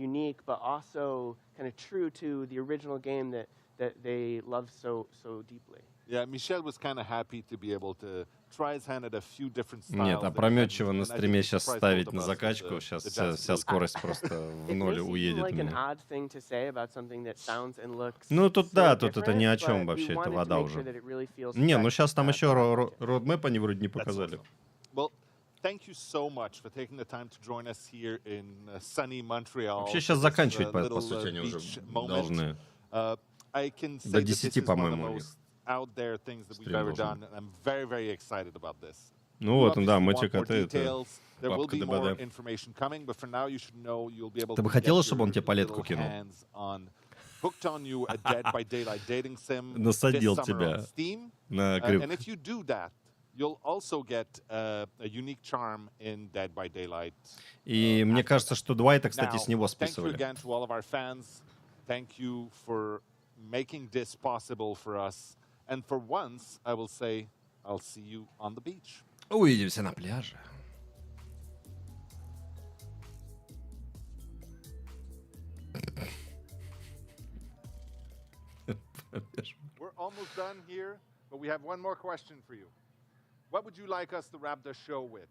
That they love so deeply.
Yeah, Michel was kind of happy to be able to try his hand at a few different styles.
Нет, опрометчиво на стриме сейчас ставить на закачку, сейчас вся скорость просто в ноль уедет у меня. Ну тут да, тут это ни о чем вообще, это вода уже. Не, ну сейчас там еще roadmap они вроде не показали.
Thank you so much for taking the time to join us here in sunny Montreal.
Вообще сейчас заканчивать, по сути, они уже должны. До 10, по-моему, у них. Ну вот, да, мотик это папка ДБД. Ты бы хотела, чтобы он тебе палетку кинул? Насадил тебя на крюк. И мне кажется, что Дуайта, кстати, с него списывали.
Thank you for making this possible for us. And for once, I will say, I'll see you on the beach.
Увидимся на пляже.
We're almost done here, but we have one more question for you. What would you like us to wrap the show with?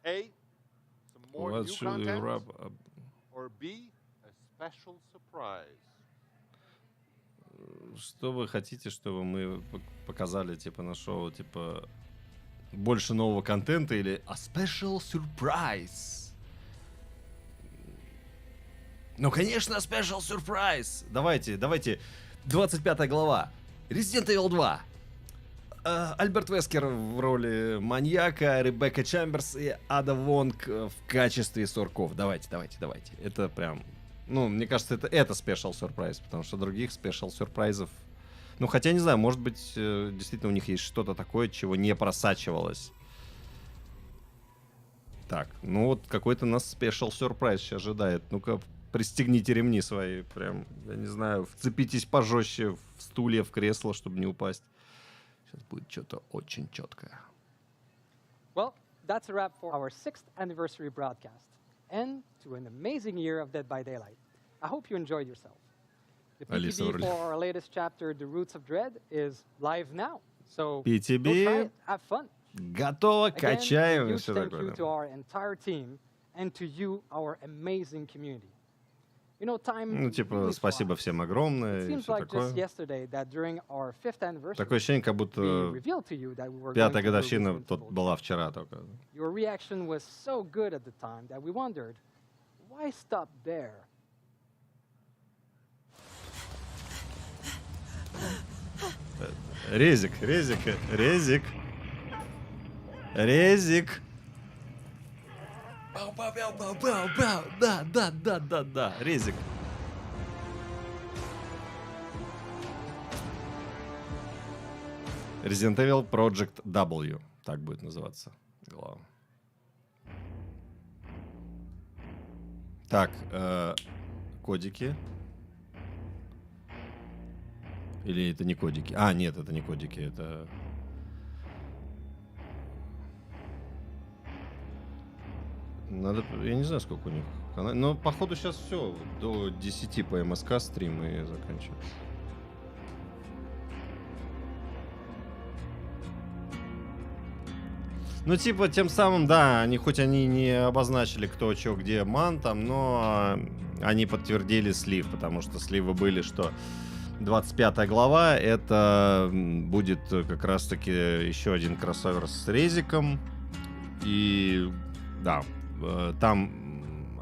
A, some more new content, or B, special surprise.
Что вы хотите, чтобы мы показали, типа, на шоу, типа, больше нового контента или a special surprise? Ну, конечно, special surprise! Давайте, 25 глава. Resident Evil 2. Альберт Вескер в роли маньяка, Ребекка Чамберс и Ада Вонг в качестве сорков. Давайте. Это прям... Ну, мне кажется, это спешл сюрприз, потому что других спешл сюрпризов... Ну, хотя, не знаю, может быть, действительно у них есть что-то такое, чего не просачивалось. Так, ну вот какой-то нас спешл сюрприз сейчас ожидает. Ну-ка, пристегните ремни свои, прям, я не знаю, вцепитесь пожестче в стулья, в кресло, чтобы не упасть. Сейчас будет что-то очень четкое.
Well, that's a wrap for our 6th anniversary broadcast. And to an amazing year of Dead by Daylight. I hope you enjoyed yourself. The PTB for our latest chapter, The Roots of Dread, is live now. So
PTB.
go try it, have fun.
Готово, качаем и все
Thank you
такое.
to our entire team and to you, our amazing community. You know, time
Ну, типа, спасибо всем огромное и все такое. Такое ощущение, как будто пятая годовщина тут была вчера только.
Your reaction was so good at the time that we wondered, why stop there?
Резик. Бау. Да. Резик. Resident Evil Project W. Так будет называться. Глава. Так, кодики. Или это не кодики? А, нет, это не кодики, это... Надо, я не знаю, сколько у них. Но походу сейчас все, до 10 по МСК стрим и заканчивается. Ну, типа, тем самым, да, хоть они не обозначили, кто, что, где ман там, но они подтвердили слив, потому что сливы были, что 25 глава, это будет как раз-таки еще один кроссовер с резиком. И, да, там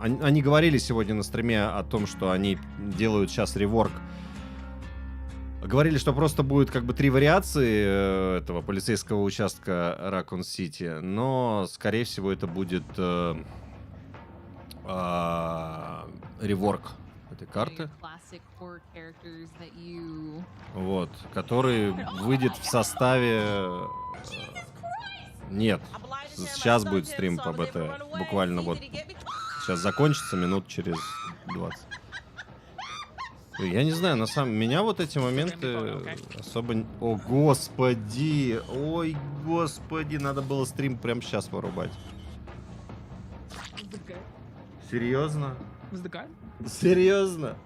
они говорили сегодня на стриме о том, что они делают сейчас реворк. Говорили, что просто будет как бы 3 вариации этого полицейского участка Ракун-Сити, но, скорее всего, это будет реворк этой карты. Вот, который выйдет в составе... Нет, сейчас будет стрим по БТ. Буквально вот сейчас закончится минут через 20. Я не знаю, на самом... Меня вот эти моменты особо... О, господи! Ой, господи! Надо было стрим прямо сейчас вырубать. Серьезно? Серьезно?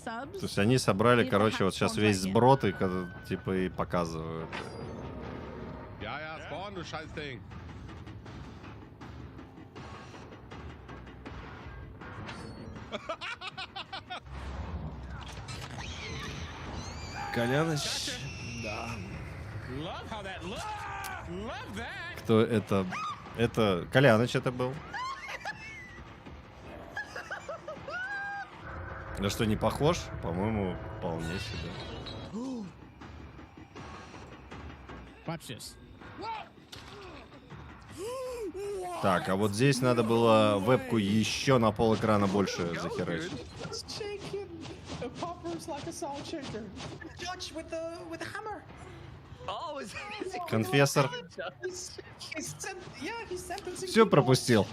То есть они собрали, короче, вот сейчас весь сброд и типа и показывают. Коляныч. Да. Кто это? Это Коляныч это был. Да что, не похож? По-моему, вполне себе. Так, а вот здесь надо было вебку еще на пол экрана больше захерачить. Конфессор. Все пропустил.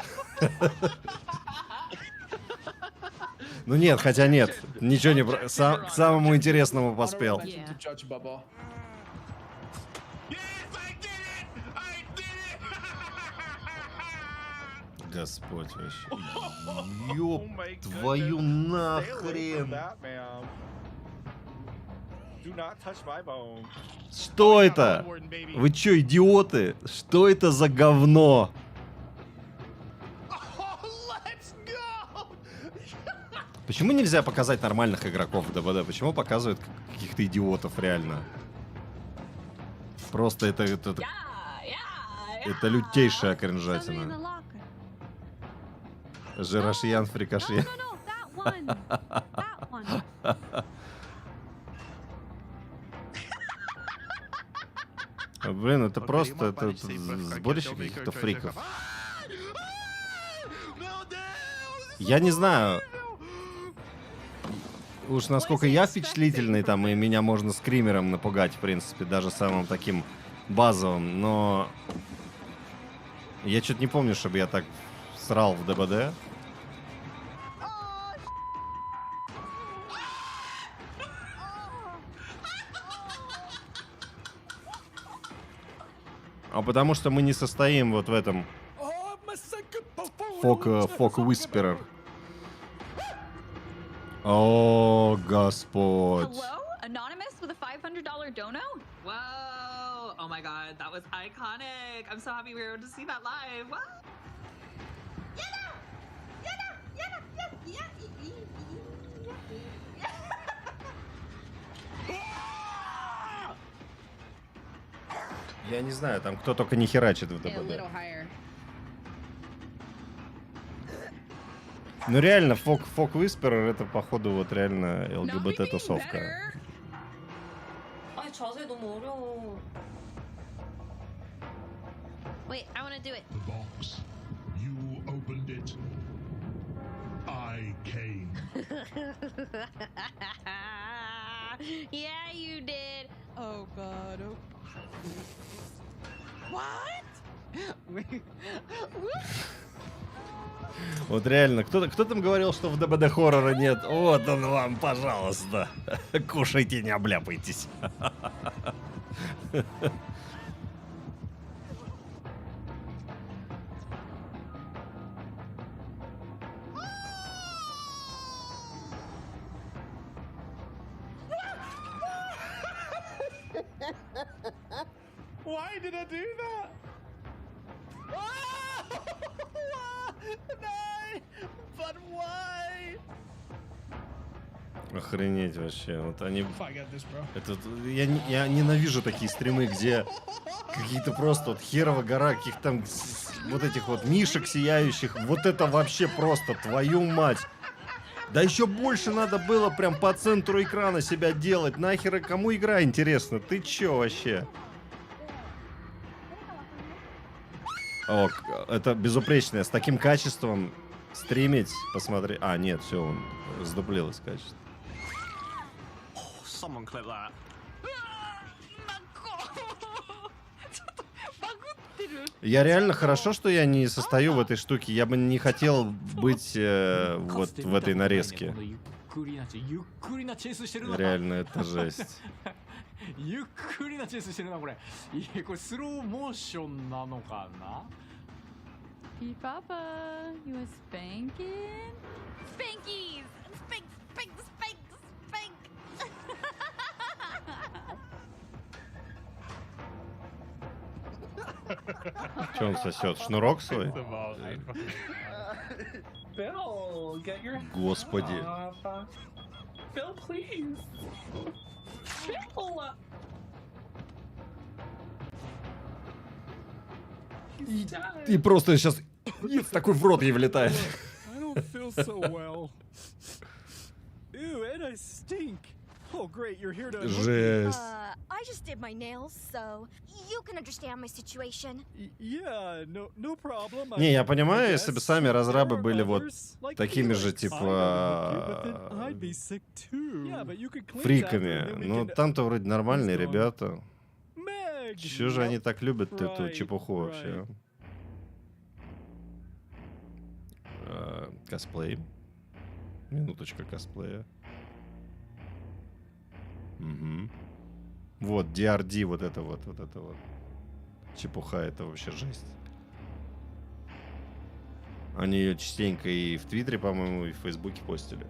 Ну нет, хотя нет. Ничего не... К самому интересному поспел. Господь вообще. Ёб твою нахрен. Что это? Вы чё, идиоты? Что это за говно? Почему нельзя показать нормальных игроков в ДБД? Почему показывают каких-то идиотов реально? Просто это лютейшая кринжатина. Жирошьян, фрикашьян. Блин, это просто сборище каких-то фриков. Я не знаю, уж насколько я впечатлительный, там, и меня можно скримером напугать, в принципе, даже самым таким базовым, но я что-то не помню, чтобы я так срал в ДБД. А потому что мы не состоим вот в этом Whisperer. О, Господь.
Hello? Anonymous with a $500 dono? Whoa! Oh my god, that was iconic. I'm so happy we were able to see that live. What?
Я не знаю, там кто только не херачит в ДБД. Ну реально, Фок Whisperer это походу вот реально ЛГБТ-тусовка.
Wait, I want to do it.
The box. You opened it. I came.
Yeah, you did. Oh god. What?
Вот реально, кто там говорил, что в ДБД хоррора нет? Вот он вам, пожалуйста. Кушайте, не обляпайтесь.
Why did I do that? But why?
Охренеть вообще. Вот они... Это, я ненавижу такие стримы, где какие-то просто вот херова гора, каких там вот этих вот мишек сияющих. Вот это вообще просто, твою мать. Да еще больше надо было прям по центру экрана себя делать. Нахер, кому игра интересна? Ты че вообще? О, это безупречное. С таким качеством стримить, посмотри. А, нет, все, он сдуплилось качество. Я реально хорошо, что я не состою в этой штуке. Я бы не хотел быть вот в этой нарезке. Реально, это жесть.
Hey, Papa, you a spanking? Spankies! Spank, spank, spank, spank!
Что он сосет? Шнурок свой?
Bill, get your
Господи.
Bill, please. Bill.
И просто сейчас такой в рот ей влетает. Жесть.
I just did my nails, so you can understand my situation.
Не, я понимаю, если бы сами разрабы были вот такими же, типа, фриками. Но там-то вроде нормальные ребята. Чё же они так любят эту чепуху вообще? Косплей. Минуточка косплея. Угу. Вот, DRD, вот это вот. Чепуха, это вообще жесть. Они ее частенько и в Твиттере, по-моему, и в Фейсбуке постили.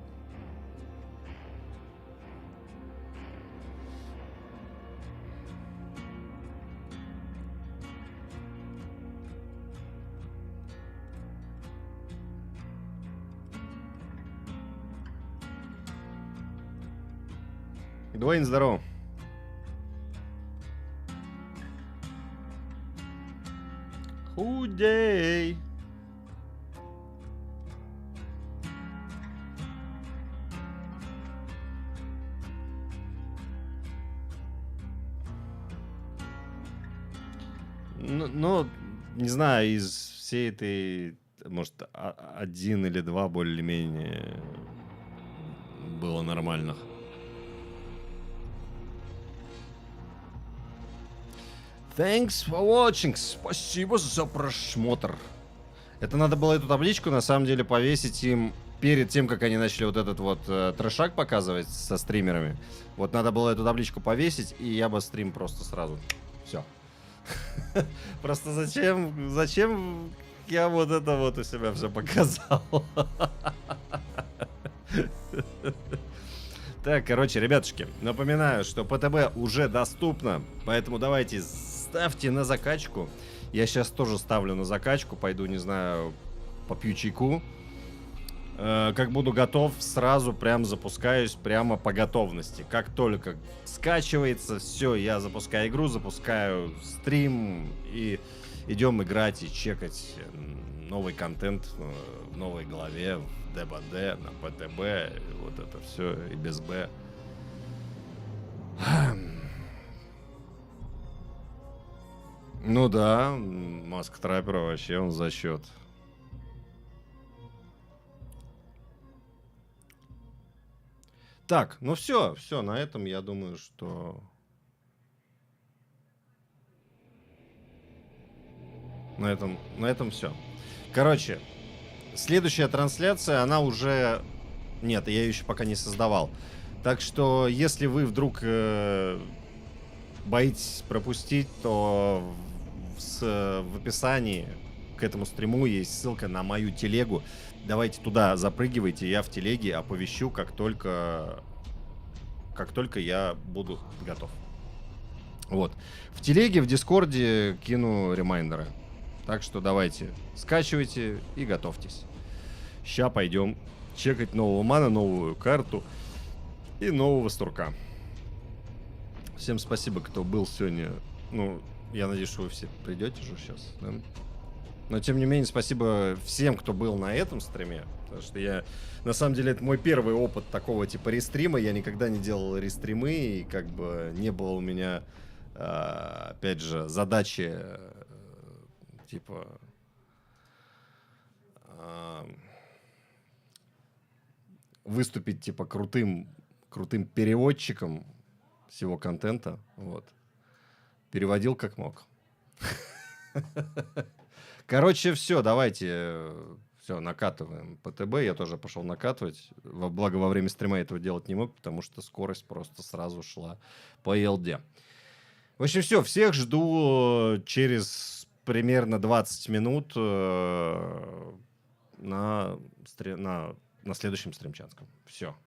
Дуэйн, здорово. Худей. Ну, не знаю, из всей этой, может, один или два более-менее было нормальных. Thanks for watching. Спасибо за просмотр. Это надо было эту табличку, на самом деле, повесить им перед тем, как они начали вот этот вот трешак показывать со стримерами. Вот надо было эту табличку повесить, и я бы стрим просто сразу... Все. Просто зачем я вот это вот у себя все показал? Так, короче, ребятушки, напоминаю, что ПТБ уже доступно, поэтому давайте ставьте на закачку. Я сейчас тоже ставлю на закачку, пойду, не знаю, попью чайку. Как буду готов, сразу прям запускаюсь прямо по готовности. Как только скачивается, все, я запускаю игру, запускаю стрим и идем играть и чекать новый контент в новой главе, в ДБД, на ПТБ, вот это все и без Б. Ну да, Маск Траппер вообще он за счет. Так, ну все, на этом я думаю, что... На этом все. Короче, следующая трансляция, она уже... Нет, я ее еще пока не создавал. Так что, если вы вдруг боитесь пропустить, то в описании к этому стриму есть ссылка на мою телегу. Давайте туда запрыгивайте, я в телеге оповещу, как только я буду готов. Вот. В телеге, в Дискорде кину ремайндеры. Так что давайте, скачивайте и готовьтесь. Ща пойдем чекать нового мана, новую карту и нового стурка. Всем спасибо, кто был сегодня. Ну, я надеюсь, что вы все придете же сейчас, да? Но, тем не менее, спасибо всем, кто был на этом стриме. Потому что на самом деле, это мой первый опыт такого типа рестрима. Я никогда не делал рестримы, и как бы не было у меня, опять же, задачи, типа, выступить, типа, крутым переводчиком всего контента. Вот. Переводил как мог. Короче, все, давайте, все, накатываем ПТБ. Я тоже пошел накатывать. Благо, во время стрима этого делать не мог, потому что скорость просто сразу шла по ЛД. В общем, все, всех жду через примерно 20 минут на следующем стримчанском. Все.